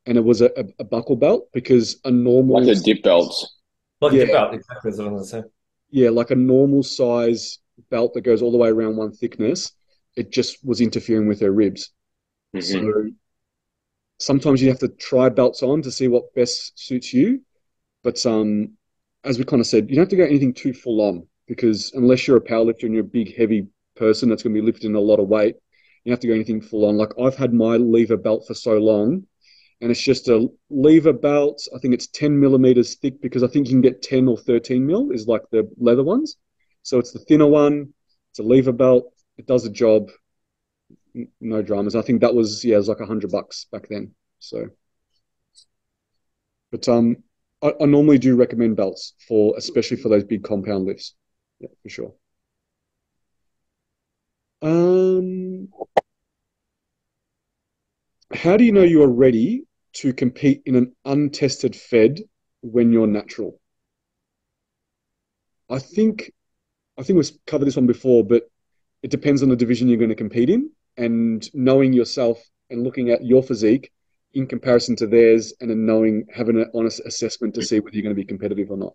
And it was a buckle belt, because a normal like the dip belts, dip belt, exactly as I was going to say. Yeah, like a normal size belt that goes all the way around one thickness, it just was interfering with her ribs. So sometimes you have to try belts on to see what best suits you. But as we kind of said, you don't have to go anything too full on, because unless you're a powerlifter and you're a big, heavy person that's going to be lifting a lot of weight, you have to go anything full on. Like I've had my lever belt for so long, and it's just a lever belt. I think it's 10 millimeters thick, because I think you can get 10 or 13 mil is like the leather ones. So it's the thinner one. It's a lever belt. It does the job. No dramas. I think that was, it was like $100 back then. So, but I normally do recommend belts especially for those big compound lifts. Yeah, for sure. How do you know you are ready to compete in an untested Fed when you're natural? I think we've covered this one before, but it depends on the division you're going to compete in, and knowing yourself and looking at your physique in comparison to theirs, and then having an honest assessment to see whether you're going to be competitive or not.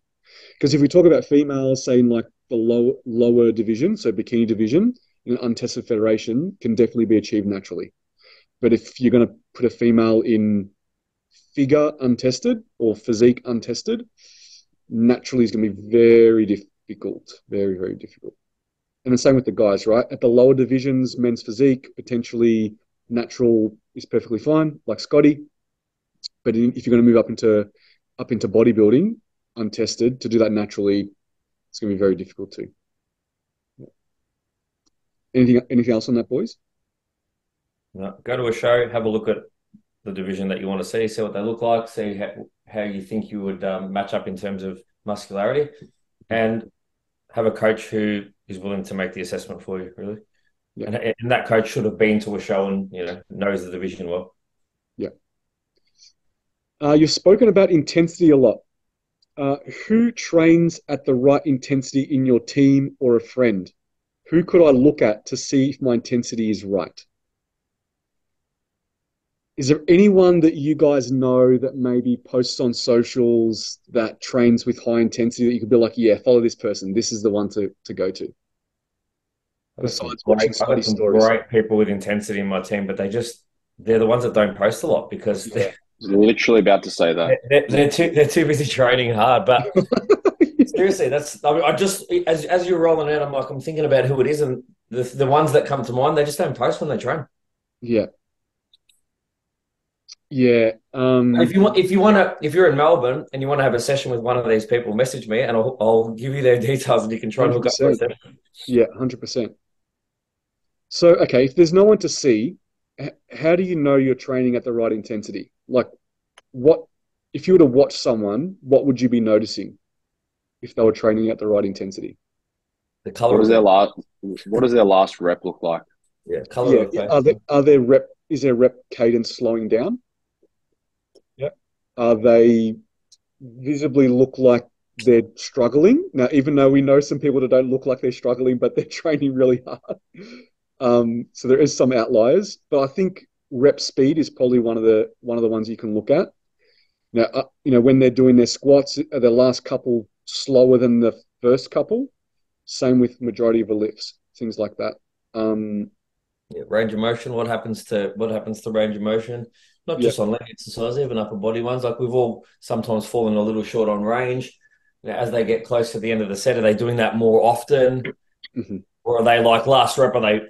Because if we talk about females, say in like the lower division, so bikini division, in an untested federation can definitely be achieved naturally. But if you're going to put a female in figure untested or physique untested, naturally is going to be very difficult, very, very difficult. And the same with the guys, right? At the lower divisions, men's physique, potentially natural is perfectly fine, like Scotty. But if you're going to move up into bodybuilding, untested, to do that naturally, it's going to be very difficult too. Anything else on that, boys? No, go to a show, have a look at the division that you want to see what they look like, see how you think you would match up in terms of muscularity, and have a coach who is willing to make the assessment for you, really. Yeah. And that coach should have been to a show and, knows the division well. Yeah. You've spoken about intensity a lot. Who trains at the right intensity in your team or a friend? Who could I look at to see if my intensity is right? Is there anyone that you guys know that maybe posts on socials that trains with high intensity that you could be like, yeah, follow this person. This is the one to go to. Besides watching I've got some stories. great people with intensity in my team, but they're the ones that don't post a lot because I was literally about to say that. they're too busy training hard. But seriously, I just as you're rolling out, I'm thinking about who it is, and the ones that come to mind, they just don't post when they train. Yeah. Yeah. If you're in Melbourne and you want to have a session with one of these people, message me and I'll give you their details and you can try and hook up for a session. Yeah, 100%. So, okay, if there's no one to see, how do you know you're training at the right intensity? Like, if you were to watch someone, what would you be noticing if they were training at the right intensity? The color. What does their last rep look like? Yeah, color. Yeah. Is their rep cadence slowing down? Yeah. Are they visibly look like they're struggling? Now, even though we know some people that don't look like they're struggling, but they're training really hard. So there is some outliers, but I think rep speed is probably one of the ones you can look at. Now, when they're doing their squats, are the last couple slower than the first couple? Same with majority of the lifts, things like that. Range of motion. What happens to range of motion? Not just on leg exercise, even upper body ones. Like we've all sometimes fallen a little short on range. As they get close to the end of the set, are they doing that more often? Mm-hmm. Or are they like last rep, are they,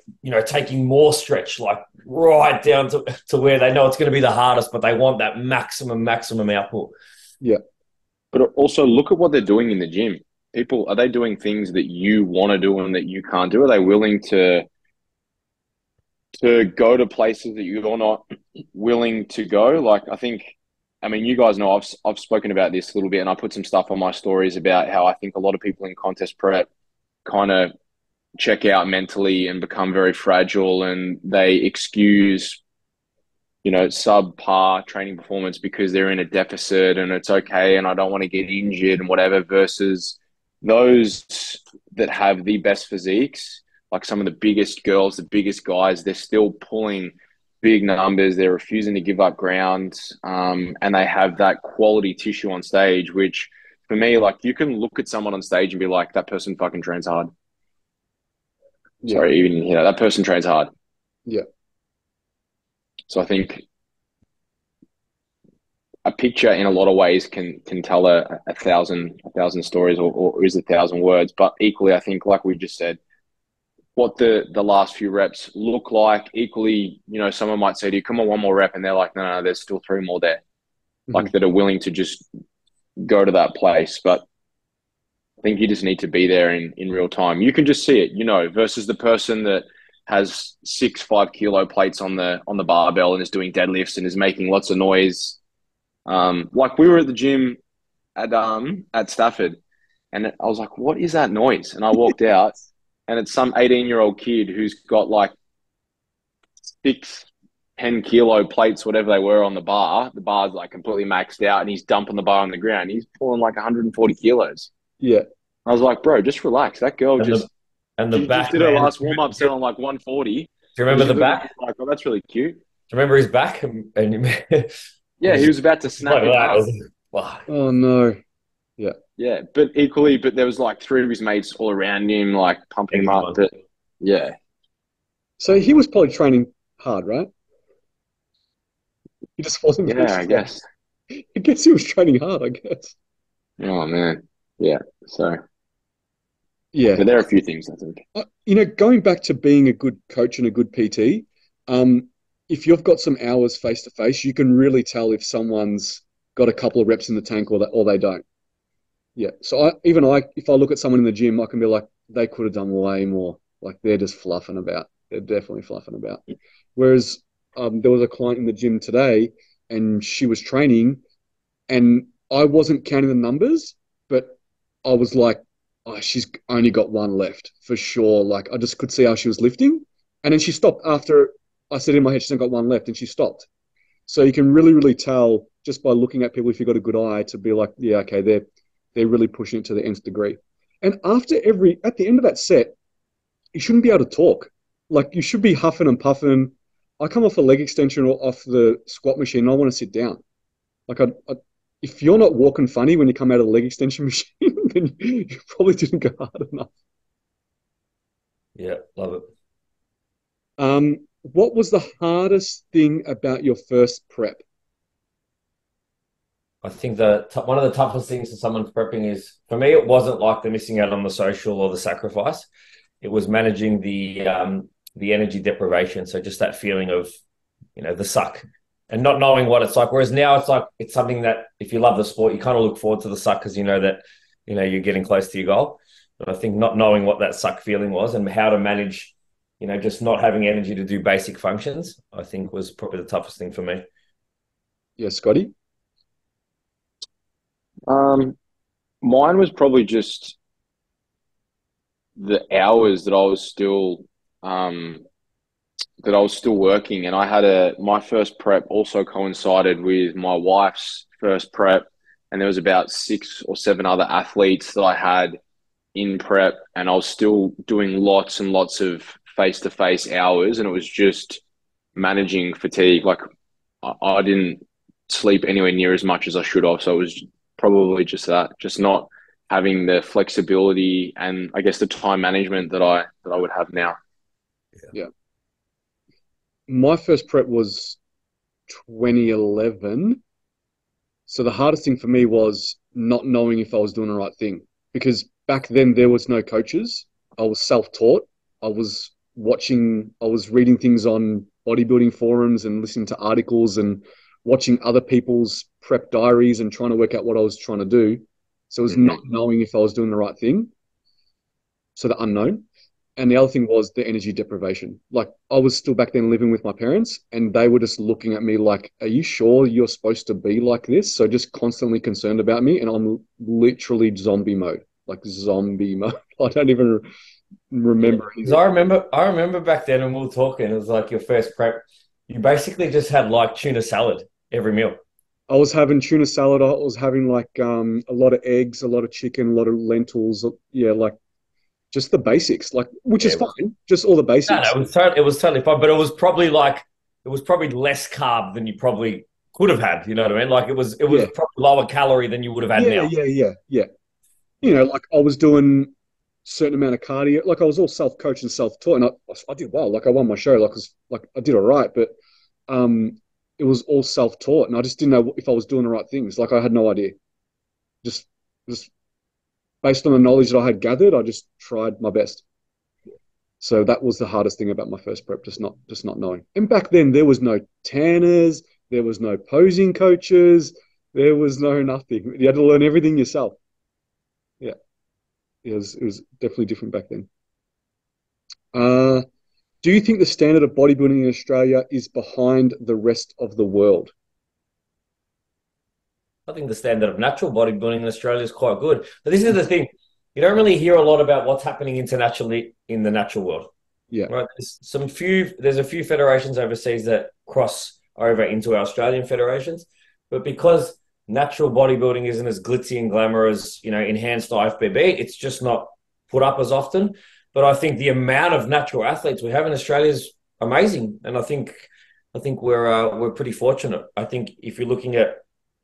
taking more stretch, like right down to where they know it's going to be the hardest, but they want that maximum output? Yeah. But also look at what they're doing in the gym. People, are they doing things that you want to do and that you can't do? Are they willing to go to places that you're not willing to go? Like, you guys know I've spoken about this a little bit, and I put some stuff on my stories about how I think a lot of people in contest prep kind of check out mentally and become very fragile, and they excuse, subpar training performance because they're in a deficit and it's okay and I don't want to get injured and whatever, versus those that have the best physiques, like some of the biggest girls, the biggest guys, they're still pulling big numbers. They're refusing to give up ground, and they have that quality tissue on stage, which for me, like, you can look at someone on stage and be like, that person fucking trains hard. Yeah. Sorry, even that person trains hard. Yeah. So I think a picture in a lot of ways can tell a thousand stories or is 1,000 words. But equally, I think, like we just said, what the last few reps look like. Equally, someone might say to you, come on, one more rep. And they're like, no, there's still 3 more there. Mm-hmm. Like, that are willing to just go to that place. But I think you just need to be there in real time. You can just see it, versus the person that has 6 5-kilo plates on the barbell and is doing deadlifts and is making lots of noise. Like, we were at the gym at Stafford, and I was like, what is that noise? And I walked out, and it's some 18-year-old kid who's got like 6 10-kilo plates, whatever they were, on the bar. The bar's like completely maxed out, and he's dumping the bar on the ground. He's pulling like 140 kilos. Yeah. I was like, bro, just relax. That girl just did her last warm-up set on like 140. Do you remember the back? Like, oh, that's really cute. Do you remember his back? Yeah, he was about to snap it up. Wow. Oh, no. Yeah. Yeah, but there was like 3 of his mates all around him, like pumping him up. But yeah. So he was probably training hard, right? He just wasn't. Yeah, I guess. I guess he was training hard, I guess. Oh, man. Yeah, so. Yeah. But there are a few things, I think. Going back to being a good coach and a good PT, if you've got some hours face-to-face, you can really tell if someone's got a couple of reps in the tank or they don't. Yeah. So if I look at someone in the gym, I can be like, they could have done way more. Like, they're just fluffing about. They're definitely fluffing about. Whereas there was a client in the gym today, and she was training, and I wasn't counting the numbers, but I was like, oh, she's only got one left for sure. Like I just could see how she was lifting, and then she stopped after I said in my head she's only got one left, and she stopped. So you can really, really tell just by looking at people if you've got a good eye to be like, yeah, okay, they're really pushing it to the nth degree. And at the end of that set, you shouldn't be able to talk. Like you should be huffing and puffing. I come off a leg extension or off the squat machine, and I want to sit down. Like if you're not walking funny when you come out of the leg extension machine, then you probably didn't go hard enough. Yeah, love it. What was the hardest thing about your first prep? I think one of the toughest things for someone prepping is, for me, it wasn't like the missing out on the social or the sacrifice. It was managing the energy deprivation. So just that feeling of, the suck and not knowing what it's like. Whereas now it's like, it's something that if you love the sport, you kind of look forward to the suck because you know that, you're getting close to your goal. But I think not knowing what that suck feeling was and how to manage, just not having energy to do basic functions, I think was probably the toughest thing for me. Yeah, Scotty? Mine was probably just the hours that I was still working, and I had my first prep also coincided with my wife's first prep, and there was about 6 or 7 other athletes that I had in prep, and I was still doing lots and lots of face-to-face hours, and it was just managing fatigue. Like I didn't sleep anywhere near as much as I should have, so it was probably just that, just not having the flexibility and I guess the time management that I would have now. Yeah. My first prep was 2011. So the hardest thing for me was not knowing if I was doing the right thing, because back then there was no coaches. I was self-taught. I was reading things on bodybuilding forums and listening to articles and watching other people's prep diaries and trying to work out what I was trying to do. So it was not knowing if I was doing the right thing. So the unknown. And the other thing was the energy deprivation. Like I was still back then living with my parents, and they were just looking at me like, are you sure you're supposed to be like this? So just constantly concerned about me. And I'm literally zombie mode, like zombie mode. I don't even remember. Because I remember back then when we were talking, it was like your first prep, you basically just had like tuna salad every meal. I was having tuna salad. I was having like a lot of eggs, a lot of chicken, a lot of lentils. Yeah, like just the basics, like which is fine. Just all the basics. No, it was totally fine, but it was probably less carb than you probably could have had. You know what I mean? Like it was probably lower calorie than you would have had now. Yeah. Like I was doing a certain amount of cardio. Like I was all self-coached and self-taught, and I did well. Like I won my show. Like I did all right, but it was all self-taught, and I just didn't know if I was doing the right things. Like I had no idea. Just based on the knowledge that I had gathered, I just tried my best. So that was the hardest thing about my first prep, just not knowing. And back then there was no tanners, there was no posing coaches, there was no nothing. You had to learn everything yourself. Yeah. It was definitely different back then. Do you think the standard of bodybuilding in Australia is behind the rest of the world? I think the standard of natural bodybuilding in Australia is quite good. But this is the thing. You don't really hear a lot about what's happening internationally in the natural world. Yeah. Right. There's a few federations overseas that cross over into our Australian federations. But because natural bodybuilding isn't as glitzy and glamour as, enhanced IFBB, it's just not put up as often. But I think the amount of natural athletes we have in Australia is amazing. And I think we're pretty fortunate. I think if you're looking at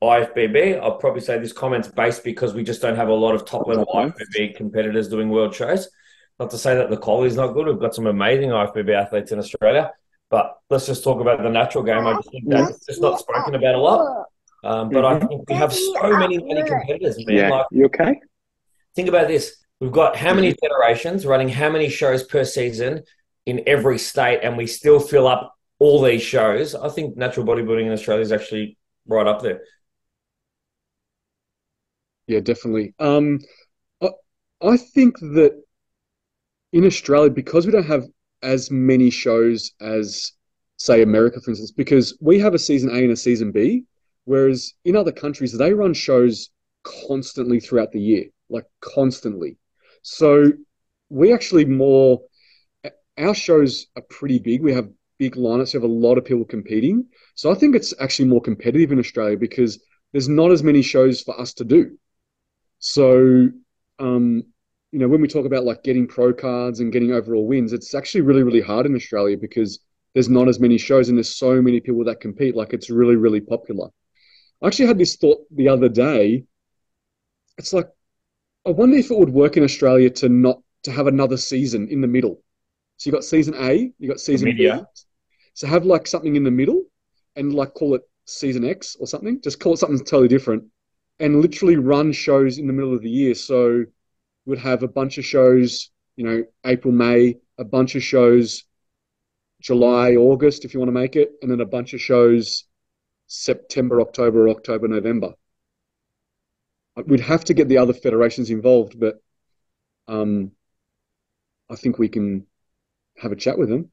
IFBB, I'll probably say this comment's based because we just don't have a lot of top-level IFBB competitors doing world shows. Not to say that the quality's not good. We've got some amazing IFBB athletes in Australia. But let's just talk about the natural game. I just think that's just not spoken about a lot. But I think we have so many competitors, man. Yeah. You okay? Think about this. We've got how many federations running how many shows per season in every state, and we still fill up all these shows. I think natural bodybuilding in Australia is actually right up there. Yeah, definitely. I think that in Australia, because we don't have as many shows as say America, for instance, because we have a season A and a season B, whereas in other countries, they run shows constantly throughout the year, like constantly. So we actually more, our shows are pretty big. We have big lineups. We have a lot of people competing. So I think it's actually more competitive in Australia because there's not as many shows for us to do. So, when we talk about like getting pro cards and getting overall wins, it's actually really, really hard in Australia because there's not as many shows and there's so many people that compete. Like it's really, really popular. I actually had this thought the other day. It's like, I wonder if it would work in Australia to have another season in the middle. So you got season A, you got season B. So have like something in the middle and like call it season X or something. Just call it something totally different and literally run shows in the middle of the year. So we'd have a bunch of shows, April, May, a bunch of shows July, August, if you want to make it, and then a bunch of shows September, October, November. We'd have to get the other federations involved, but I think we can have a chat with them.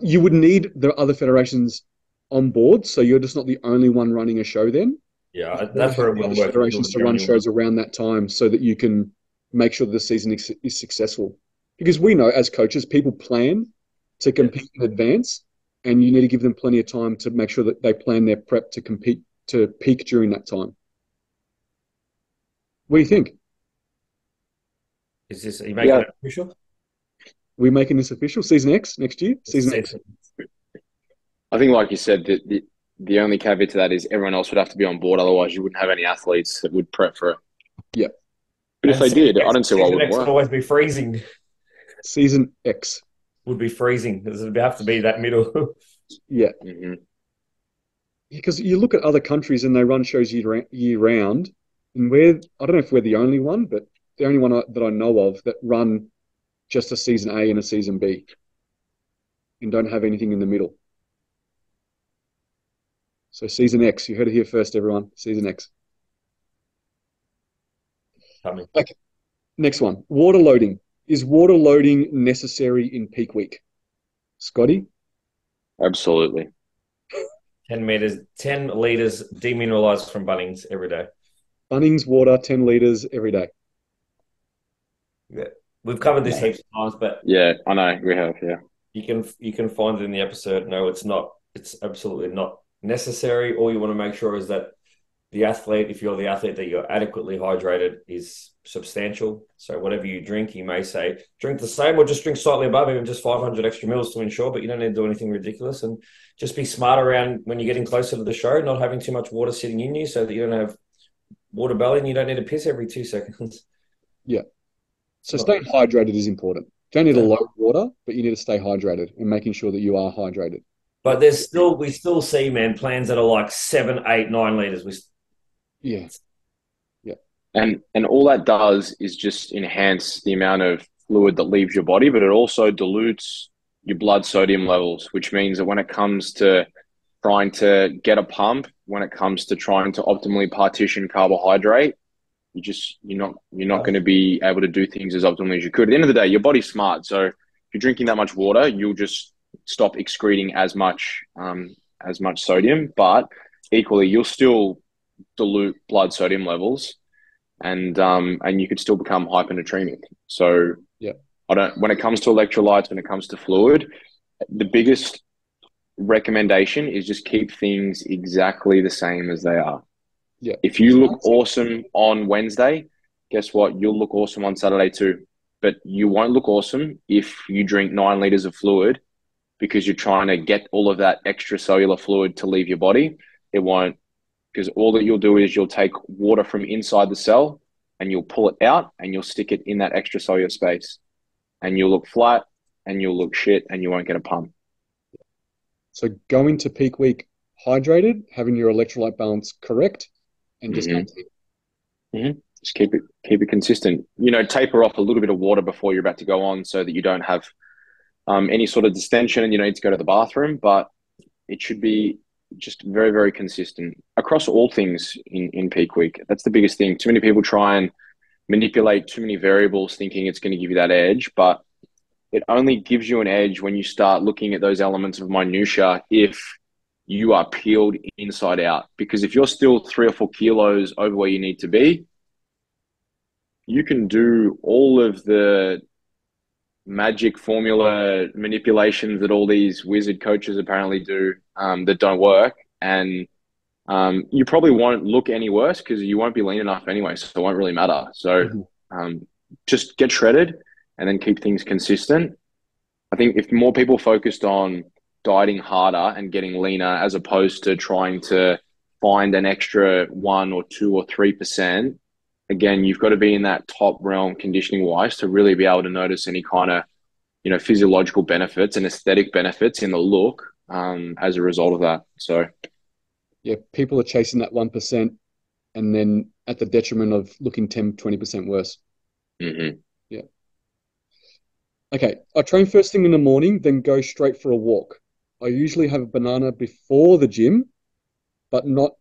You would need the other federations on board, so you're just not the only one running a show then. Yeah, that's where it wouldn't work. Federations to run shows around that time so that you can make sure the season is successful. Because we know as coaches, people plan to compete in advance, and you need to give them plenty of time to make sure that they plan their prep to compete, to peak during that time. What do you think? Are you making it official? We making this official? Season X next year? Season X. I think, like you said, the only caveat to that is everyone else would have to be on board. Otherwise, you wouldn't have any athletes that would prep for it. Yeah. But if they did, I don't see why it wouldn't work. Would always be freezing. Season X would be freezing. It would have to be that middle. Yeah. Mm-hmm. Because you look at other countries and they run shows year round, and I don't know if we're the only one, but the only one that I know of that run just a season A and a season B and don't have anything in the middle. So season X, you heard it here first, everyone. Season X. Coming. Okay. Next one, water loading. Is water loading necessary in peak week? Scotty? Absolutely. 10 litres demineralized from Bunnings every day. Bunnings water, 10 litres every day. Yeah. We've covered this heaps of times, but yeah, I know we have. Yeah, you can find it in the episode. No, it's not. It's absolutely not necessary. All you want to make sure is that the athlete, if you're the athlete, that you're adequately hydrated is substantial. So whatever you drink, you may say drink the same or just drink slightly above, even just 500 extra mils to ensure, but you don't need to do anything ridiculous. And just be smart around when you're getting closer to the show, not having too much water sitting in you so that you don't have water belly and you don't need to piss every 2 seconds. Yeah. So staying hydrated is important. You don't need a lot of water, but you need to stay hydrated and making sure that you are hydrated. But we still see, man, plans that are like 7, 8, 9 litres. Yeah. And all that does is just enhance the amount of fluid that leaves your body, but it also dilutes your blood sodium levels, which means that when it comes to trying to get a pump, when it comes to trying to optimally partition carbohydrate, you're not going to be able to do things as optimally as you could. At the end of the day, your body's smart. So if you're drinking that much water, you'll just stop excreting as much sodium, but equally you'll still dilute blood sodium levels and you could still become hyponatremic. So yeah, when it comes to electrolytes, when it comes to fluid, the biggest recommendation is just keep things exactly the same as they are. Yeah. If you look awesome on Wednesday, guess what? You'll look awesome on Saturday too. But you won't look awesome if you drink 9 liters of fluid because you're trying to get all of that extracellular fluid to leave your body. It won't, because all that you'll do is you'll take water from inside the cell and you'll pull it out and you'll stick it in that extracellular space. And you'll look flat and you'll look shit and you won't get a pump. So going to peak week hydrated, having your electrolyte balance correct, and just just keep it consistent. Taper off a little bit of water before you're about to go on so that you don't have any sort of distension and you don't need to go to the bathroom, but it should be just very, very consistent across all things in peak week. That's the biggest thing. Too many people try and manipulate too many variables thinking it's going to give you that edge, but it only gives you an edge when you start looking at those elements of minutia if you are peeled inside out. Because if you're still 3 or 4 kilos over where you need to be, you can do all of the magic formula manipulations that all these wizard coaches apparently do that don't work. And you probably won't look any worse because you won't be lean enough anyway, so it won't really matter. So just get shredded and then keep things consistent. I think if more people focused on dieting harder and getting leaner as opposed to trying to find an extra 1 or 2 or 3%, again, you've got to be in that top realm conditioning wise to really be able to notice any kind of, physiological benefits and aesthetic benefits in the look as a result of that. So yeah, people are chasing that 1% and then at the detriment of looking 10, 20% worse. Mm-hmm. Yeah. Okay. I train first thing in the morning, then go straight for a walk. I usually have a banana before the gym, but not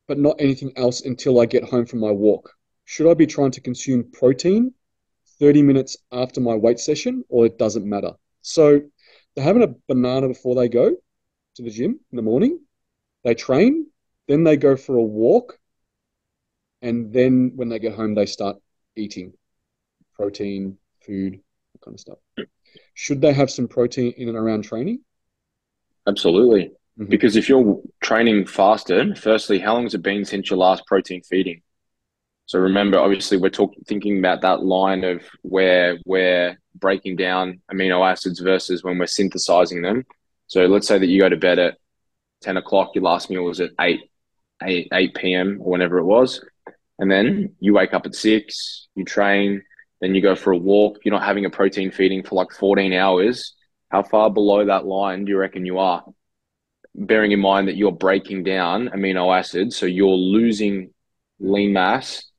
anything else until I get home from my walk. Should I be trying to consume protein 30 minutes after my weight session, or it doesn't matter? So they're having a banana before they go to the gym in the morning. They train, then they go for a walk, and then when they get home, they start eating protein, food, that kind of stuff. Should they have some protein in and around training? Absolutely. Mm-hmm. Because if you're training fasted, firstly, how long has it been since your last protein feeding? So remember, obviously, we're thinking about that line of where we're breaking down amino acids versus when we're synthesizing them. So let's say that you go to bed at 10 o'clock, your last meal was at 8 p.m. or whenever it was. And then you wake up at 6, you train, then you go for a walk. You're not having a protein feeding for like 14 hours. How far below that line do you reckon you are? Bearing in mind that you're breaking down amino acids, so you're losing lean mass.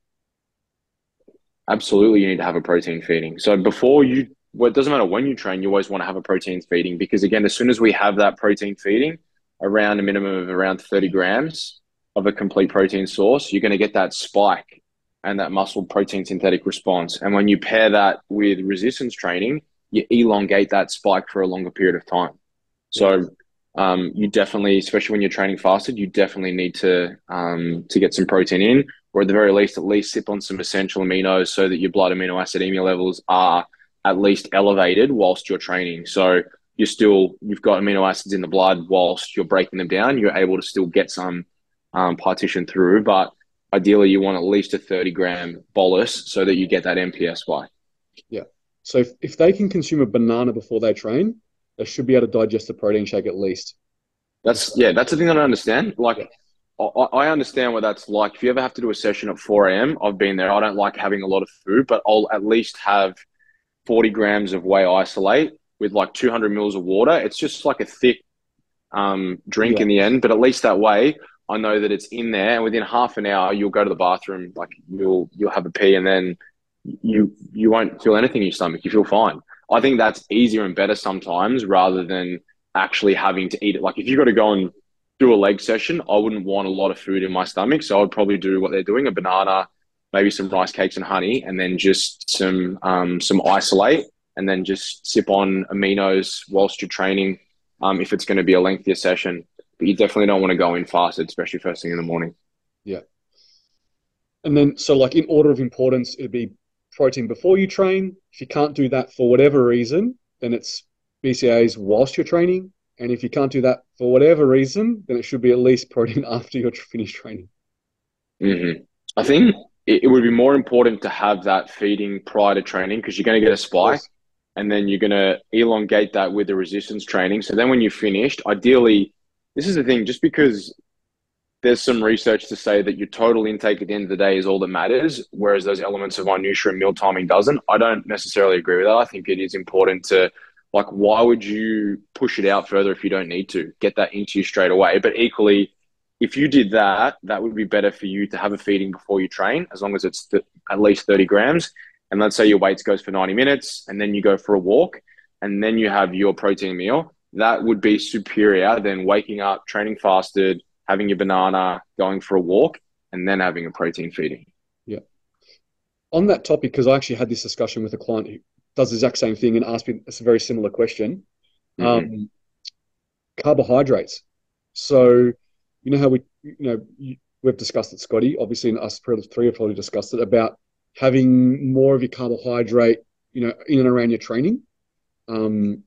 Absolutely, you need to have a protein feeding. So it doesn't matter when you train, you always want to have a protein feeding because, again, as soon as we have that protein feeding, around a minimum of around 30 grams of a complete protein source, you're going to get that spike and that muscle protein synthetic response. And when you pair that with resistance training, you elongate that spike for a longer period of time. So you definitely, especially when you're training fasted, you definitely need to get some protein in, or at the very least, sip on some essential aminos so that your blood amino acidemia levels are at least elevated whilst you're training. So you've got amino acids in the blood whilst you're breaking them down. You're able to still get some partition through, but ideally you want at least a 30-gram bolus so that you get that MPS spike. Yeah. So if they can consume a banana before they train, they should be able to digest the protein shake at least. That's the thing that I understand. I understand what that's like. If you ever have to do a session at 4 a.m., I've been there. I don't like having a lot of food, but I'll at least have 40 grams of whey isolate with like 200 mils of water. It's just like a thick drink in the end, but at least that way I know that it's in there, and within half an hour you'll go to the bathroom, like you'll have a pee, and then you won't feel anything in your stomach. You feel fine. I think that's easier and better sometimes rather than actually having to eat it. Like if you got to go and do a leg session, I wouldn't want a lot of food in my stomach. So I'd probably do what they're doing, a banana, maybe some rice cakes and honey, and then just some isolate, and then just sip on aminos whilst you're training if it's going to be a lengthier session. But you definitely don't want to go in fasted, especially first thing in the morning. Yeah. And then, so like in order of importance, it'd be protein before you train. If you can't do that for whatever reason, then it's BCAAs whilst you're training. And if you can't do that for whatever reason, then it should be at least protein after you're finished training. Mm-hmm. I think it would be more important to have that feeding prior to training because you're going to get a spike and then you're going to elongate that with the resistance training. So then when you're finished, ideally, this is the thing, just because there's some research to say that your total intake at the end of the day is all that matters, whereas those elements of minutia and meal timing doesn't. I don't necessarily agree with that. I think it is important to, like, why would you push it out further if you don't need to? Get that into you straight away. But equally, if you did that, that would be better for you to have a feeding before you train, as long as it's at least 30 grams. And let's say your weights goes for 90 minutes and then you go for a walk and then you have your protein meal. That would be superior than waking up, training fasted, having your banana, going for a walk, and then having a protein feeding. Yeah. On that topic, because I actually had this discussion with a client does the exact same thing and asked me a very similar question. Carbohydrates. So, you know how we've discussed it, Scotty, obviously, and us three have probably discussed it about having more of your carbohydrate, in and around your training. And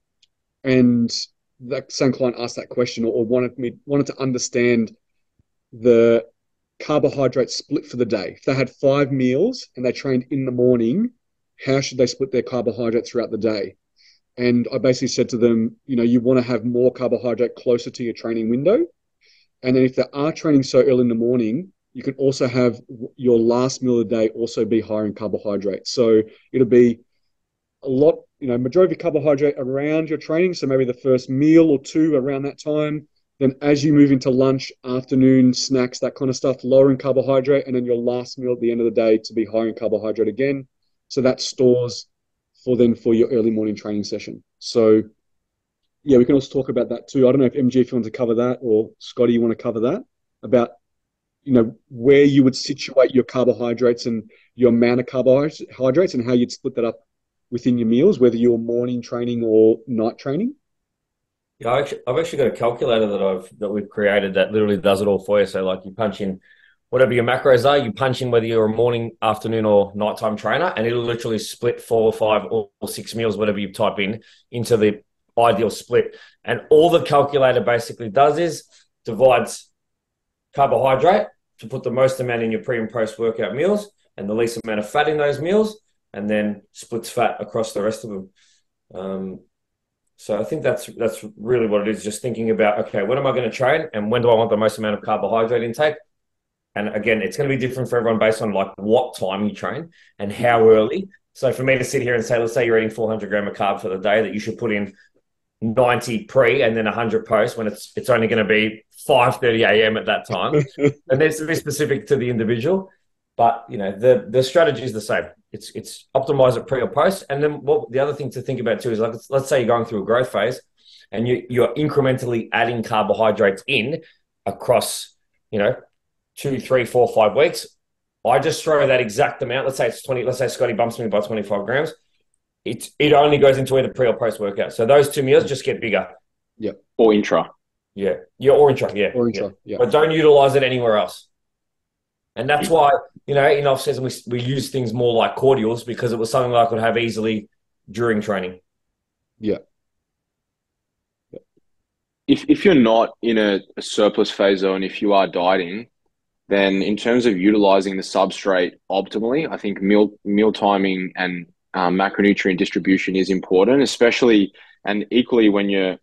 that same client asked that question or wanted to understand the carbohydrate split for the day. If they had 5 meals and they trained in the morning, how should they split their carbohydrates throughout the day? And I basically said to them, you want to have more carbohydrate closer to your training window. And then if they are training so early in the morning, you can also have your last meal of the day also be higher in carbohydrates. So it'll be a lot, majority of your carbohydrate around your training. So maybe the first meal or two around that time. Then as you move into lunch, afternoon, snacks, that kind of stuff, lower in carbohydrate. And then your last meal at the end of the day to be higher in carbohydrate again. So that stores for your early morning training session. So yeah, we can also talk about that too. I don't know if MG, if you want to cover that, or Scotty, you want to cover that about, where you would situate your carbohydrates and your amount of carbohydrates and how you'd split that up within your meals, whether you're morning training or night training. Yeah, I've actually got a calculator that we've created that literally does it all for you. So like you punch in whatever your macros are, you punch in whether you're a morning, afternoon, or nighttime trainer, and it'll literally split 4 or 5 or 6 meals, whatever you type in, into the ideal split. And all the calculator basically does is divides carbohydrate to put the most amount in your pre and post workout meals and the least amount of fat in those meals, and then splits fat across the rest of them. So I think that's really what it is, just thinking about, okay, when am I going to train and when do I want the most amount of carbohydrate intake? And again, it's going to be different for everyone based on like what time you train and how early. So for me to sit here and say, let's say you're eating 400 grams of carb for the day, that you should put in 90 pre and then 100 post when it's only going to be 5:30 a.m. at that time. And that's to be specific to the individual. But, the strategy is the same. It's optimize it pre or post. And then the other thing to think about too is, like, let's say you're going through a growth phase and you're incrementally adding carbohydrates in across, 2, 3, 4, 5 weeks. I just throw that exact amount. Let's say it's 20. Let's say Scotty bumps me by 25 grams. It only goes into either pre or post workout. So those 2 meals just get bigger. Yeah. Or intra. Yeah. Yeah. Or intra. Yeah. Or intra. Yeah. But don't utilize it anywhere else. And that's why, in off-season, we use things more like cordials, because it was something that I could have easily during training. Yeah. If you're not in a surplus phase though, and if you are dieting, then in terms of utilizing the substrate optimally, I think meal timing and macronutrient distribution is important, especially and equally when you're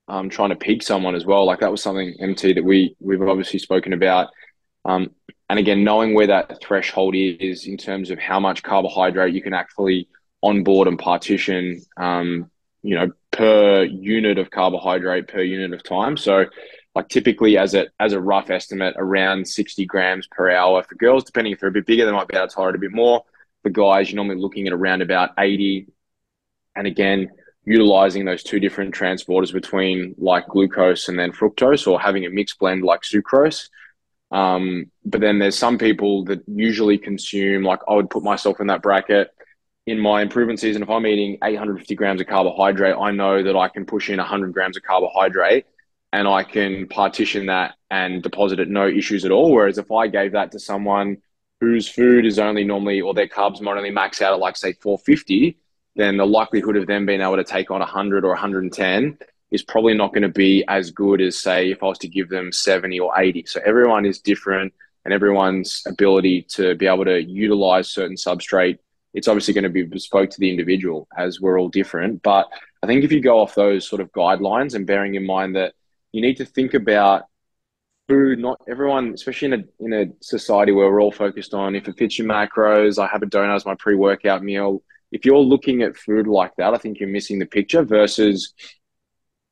trying to peak someone as well. Like that was something, MT, that we've obviously spoken about. And again, knowing where that threshold is in terms of how much carbohydrate you can actually onboard and partition, per unit of carbohydrate per unit of time. So like typically as a rough estimate, around 60 grams per hour. For girls, depending if they're a bit bigger, they might be able to tolerate a bit more. For guys, you're normally looking at around about 80. And again, utilizing those 2 different transporters between like glucose and then fructose, or having a mixed blend like sucrose. But then there's some people that usually consume, like I would put myself in that bracket. In my improvement season, if I'm eating 850 grams of carbohydrate, I know that I can push in 100 grams of carbohydrate and I can partition that and deposit it, no issues at all. Whereas if I gave that to someone whose food is only normally, or their carbs might only max out at like say 450, then the likelihood of them being able to take on 100 or 110 is probably not going to be as good as, say, if I was to give them 70 or 80. So everyone is different, and everyone's ability to be able to utilize certain substrate, it's obviously going to be bespoke to the individual, as we're all different. But I think if you go off those sort of guidelines, and bearing in mind that you need to think about food, not everyone, especially in a society where we're all focused on, if it fits your macros, I have a donut as my pre-workout meal. If you're looking at food like that, I think you're missing the picture. Versus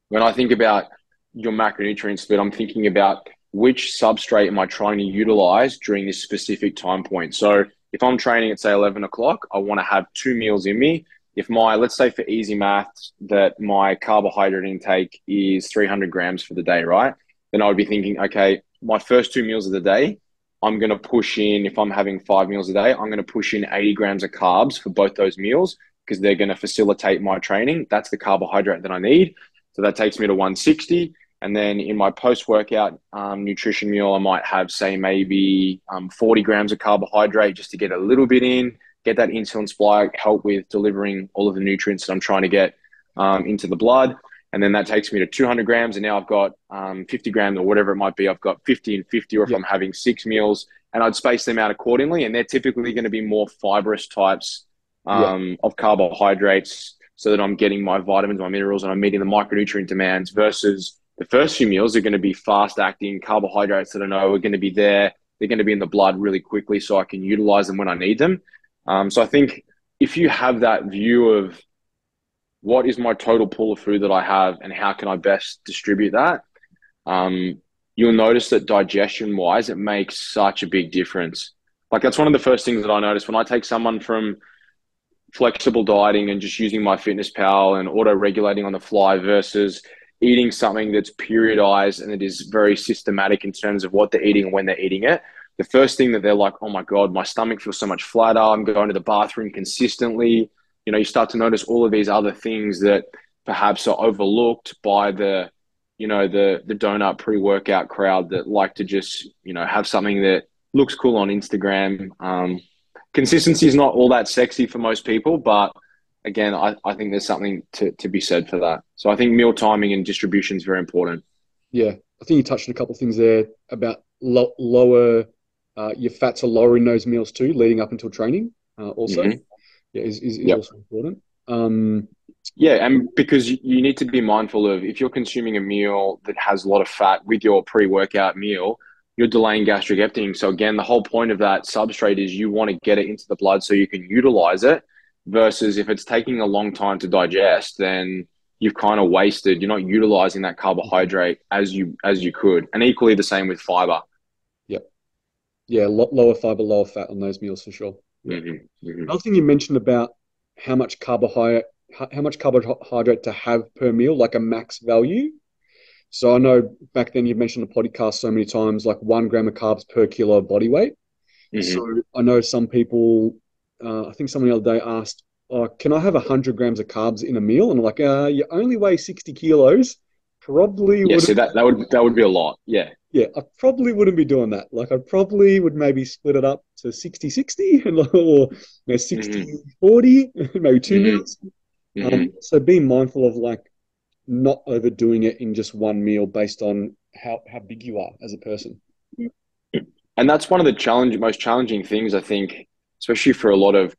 when I think about your macronutrient split, I'm thinking about which substrate am I trying to utilize during this specific time point. So if I'm training at say 11 o'clock, I want to have 2 meals in me. If let's say for easy maths, that my carbohydrate intake is 300 grams for the day, right? Then I would be thinking, okay, my first 2 meals of the day, I'm going to push in, if I'm having 5 meals a day, I'm going to push in 80 grams of carbs for both those meals, because they're going to facilitate my training. That's the carbohydrate that I need. So that takes me to 160. And then in my post-workout nutrition meal, I might have, say, maybe 40 grams of carbohydrate just to get a little bit in, get that insulin spike, help with delivering all of the nutrients that I'm trying to get into the blood. And then that takes me to 200 grams. And now I've got 50 grams or whatever it might be. I've got 50 and 50, or if I'm having 6 meals, and I'd space them out accordingly. And they're typically going to be more fibrous types of carbohydrates, so that I'm getting my vitamins, my minerals, and I'm meeting the micronutrient demands, versus the first few meals are going to be fast acting carbohydrates that I know are going to be there. They're going to be in the blood really quickly so I can utilize them when I need them. So I think if you have that view of what is my total pool of food that I have and how can I best distribute that, you'll notice that digestion wise, it makes such a big difference. Like, that's one of the first things that I notice when I take someone from flexible dieting and just using my Fitness Pal and auto-regulating on the fly versus eating something that's periodized and it is very systematic in terms of what they're eating and when they're eating it. The first thing that they're like, oh my God, my stomach feels so much flatter. I'm going to the bathroom consistently. You know, you start to notice all of these other things that perhaps are overlooked by the donut pre-workout crowd that like to just, have something that looks cool on Instagram. Consistency is not all that sexy for most people, but again, I think there's something to be said for that. So I think meal timing and distribution is very important. Yeah, I think you touched on a couple of things there about lower, your fats are lower in those meals too, leading up until training. Also, is also important. And because you need to be mindful of, if you're consuming a meal that has a lot of fat with your pre-workout meal, you're delaying gastric emptying. So again, the whole point of that substrate is you want to get it into the blood so you can utilize it, versus if it's taking a long time to digest, then you've kind of wasted. You're not utilizing that carbohydrate as you could. And equally the same with fiber. Yeah, lower fiber, lower fat on those meals for sure. Another thing you mentioned about how much carbohydrate to have per meal, like a max value. So I know back then you've mentioned the podcast so many times, like 1 gram of carbs per kilo of body weight. So I know some people, I think someone the other day asked, can I have 100 grams of carbs in a meal? And I'm like, you only weigh 60 kilos. Probably would. So that would be a lot. Yeah. Yeah, I probably wouldn't be doing that. Like, I probably would maybe split it up to 60-60 or 60-40, maybe 2 meals. So being mindful of like not overdoing it in just one meal based on how big you are as a person. And that's one of the most challenging things, I think, especially for a lot of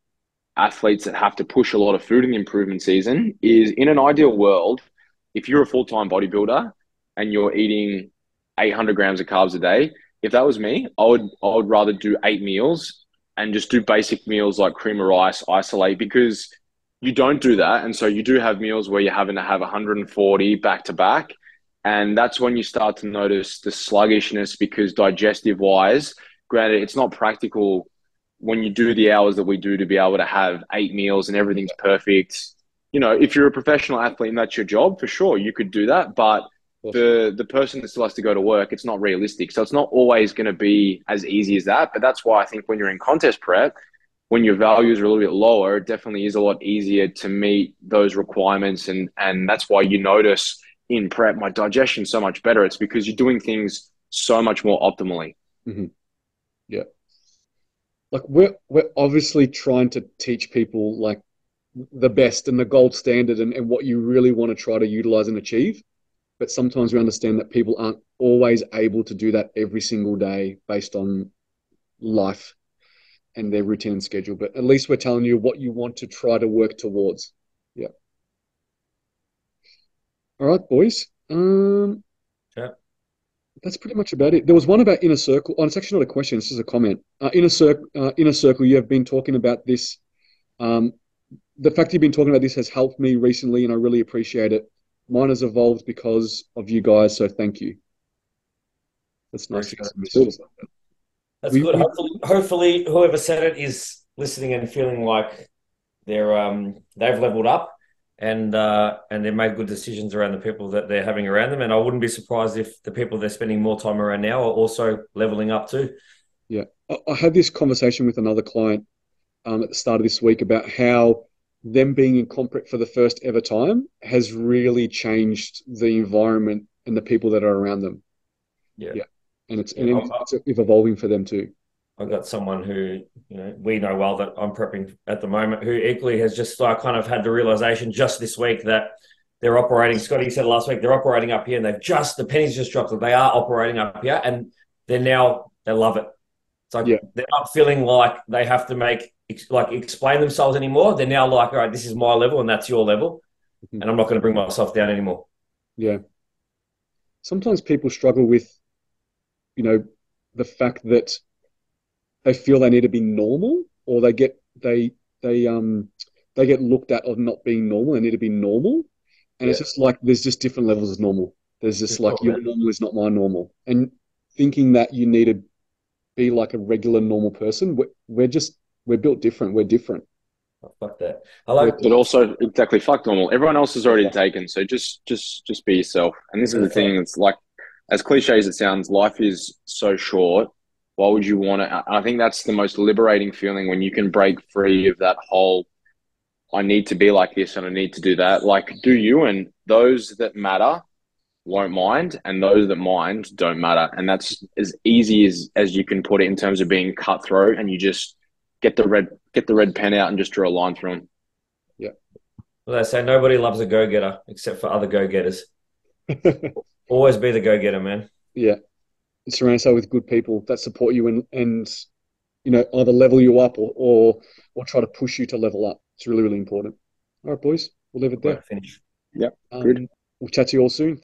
athletes that have to push a lot of food in the improvement season, is in an ideal world, if you're a full-time bodybuilder and you're eating 800 grams of carbs a day, if that was me, I would rather do 8 meals and just do basic meals like cream of rice, isolate, because you don't do that. And so you do have meals where you're having to have 140 back to back. And that's when you start to notice the sluggishness, because digestive wise, granted, it's not practical when you do the hours that we do to be able to have 8 meals and everything's perfect. If you're a professional athlete and that's your job, for sure, you could do that. But the person that still has to go to work, it's not realistic. So it's not always going to be as easy as that. But that's why I think when you're in contest prep, when your values are a little bit lower, it definitely is a lot easier to meet those requirements. And that's why you notice in prep, my digestion so much better. It's because you're doing things so much more optimally. Yeah. Like we're obviously trying to teach people like the best and the gold standard and what you really want to try to utilize and achieve. But sometimes we understand that people aren't always able to do that every single day based on life and their routine and schedule. But at least we're telling you what you want to try to work towards. Yeah. All right, boys. That's pretty much about it. There was one about inner circle. Oh, it's actually not a question. This is a comment. Inner circle. You have been talking about this. The fact you've been talking about this has helped me recently, and I really appreciate it. Mine has evolved because of you guys, so thank you. That's nice to get some messages like that. That's good. Hopefully, whoever said it is listening and feeling like they've leveled up and they made good decisions around the people that they're having around them. And I wouldn't be surprised if the people they're spending more time around now are also leveling up too. Yeah, I had this conversation with another client at the start of this week about how them being in comp for the first ever time has really changed the environment and the people that are around them. Yeah. And it's evolving for them too. I've got someone who, we know well that I'm prepping at the moment, who equally has just kind of had the realization just this week that they're operating. Scotty said last week, they're operating up here, and the pennies just dropped that they are operating up here, and they love it. It's like they're not feeling like they have to explain themselves anymore. They're now like, all right, this is my level and that's your level, and I'm not going to bring myself down anymore. Yeah. Sometimes people struggle with, the fact that they feel they need to be normal, or they get looked at of not being normal. They need to be normal, and it's just like there's just different levels of normal. There's just like your normal is not my normal, and thinking that you need to be like a regular normal person. We're built different. We're different. Oh, fuck that. But also exactly fuck normal. Everyone else is already taken, so just be yourself. And this is the thing. It's like, as cliche as it sounds, life is so short. Why would you want to? I think that's the most liberating feeling, when you can break free of that whole, I need to be like this and I need to do that. Like, do you, and those that matter won't mind, and those that mind don't matter. And that's as easy as you can put it, in terms of being cutthroat, and you just get the red pen out and just draw a line through them. Yeah. Well, they say nobody loves a go-getter except for other go-getters. Always be the go-getter, man. Yeah. Surround yourself with good people that support you and either level you up or try to push you to level up. It's really, really important. All right, boys, we'll leave it there. Finish. Yeah, good. We'll chat to you all soon.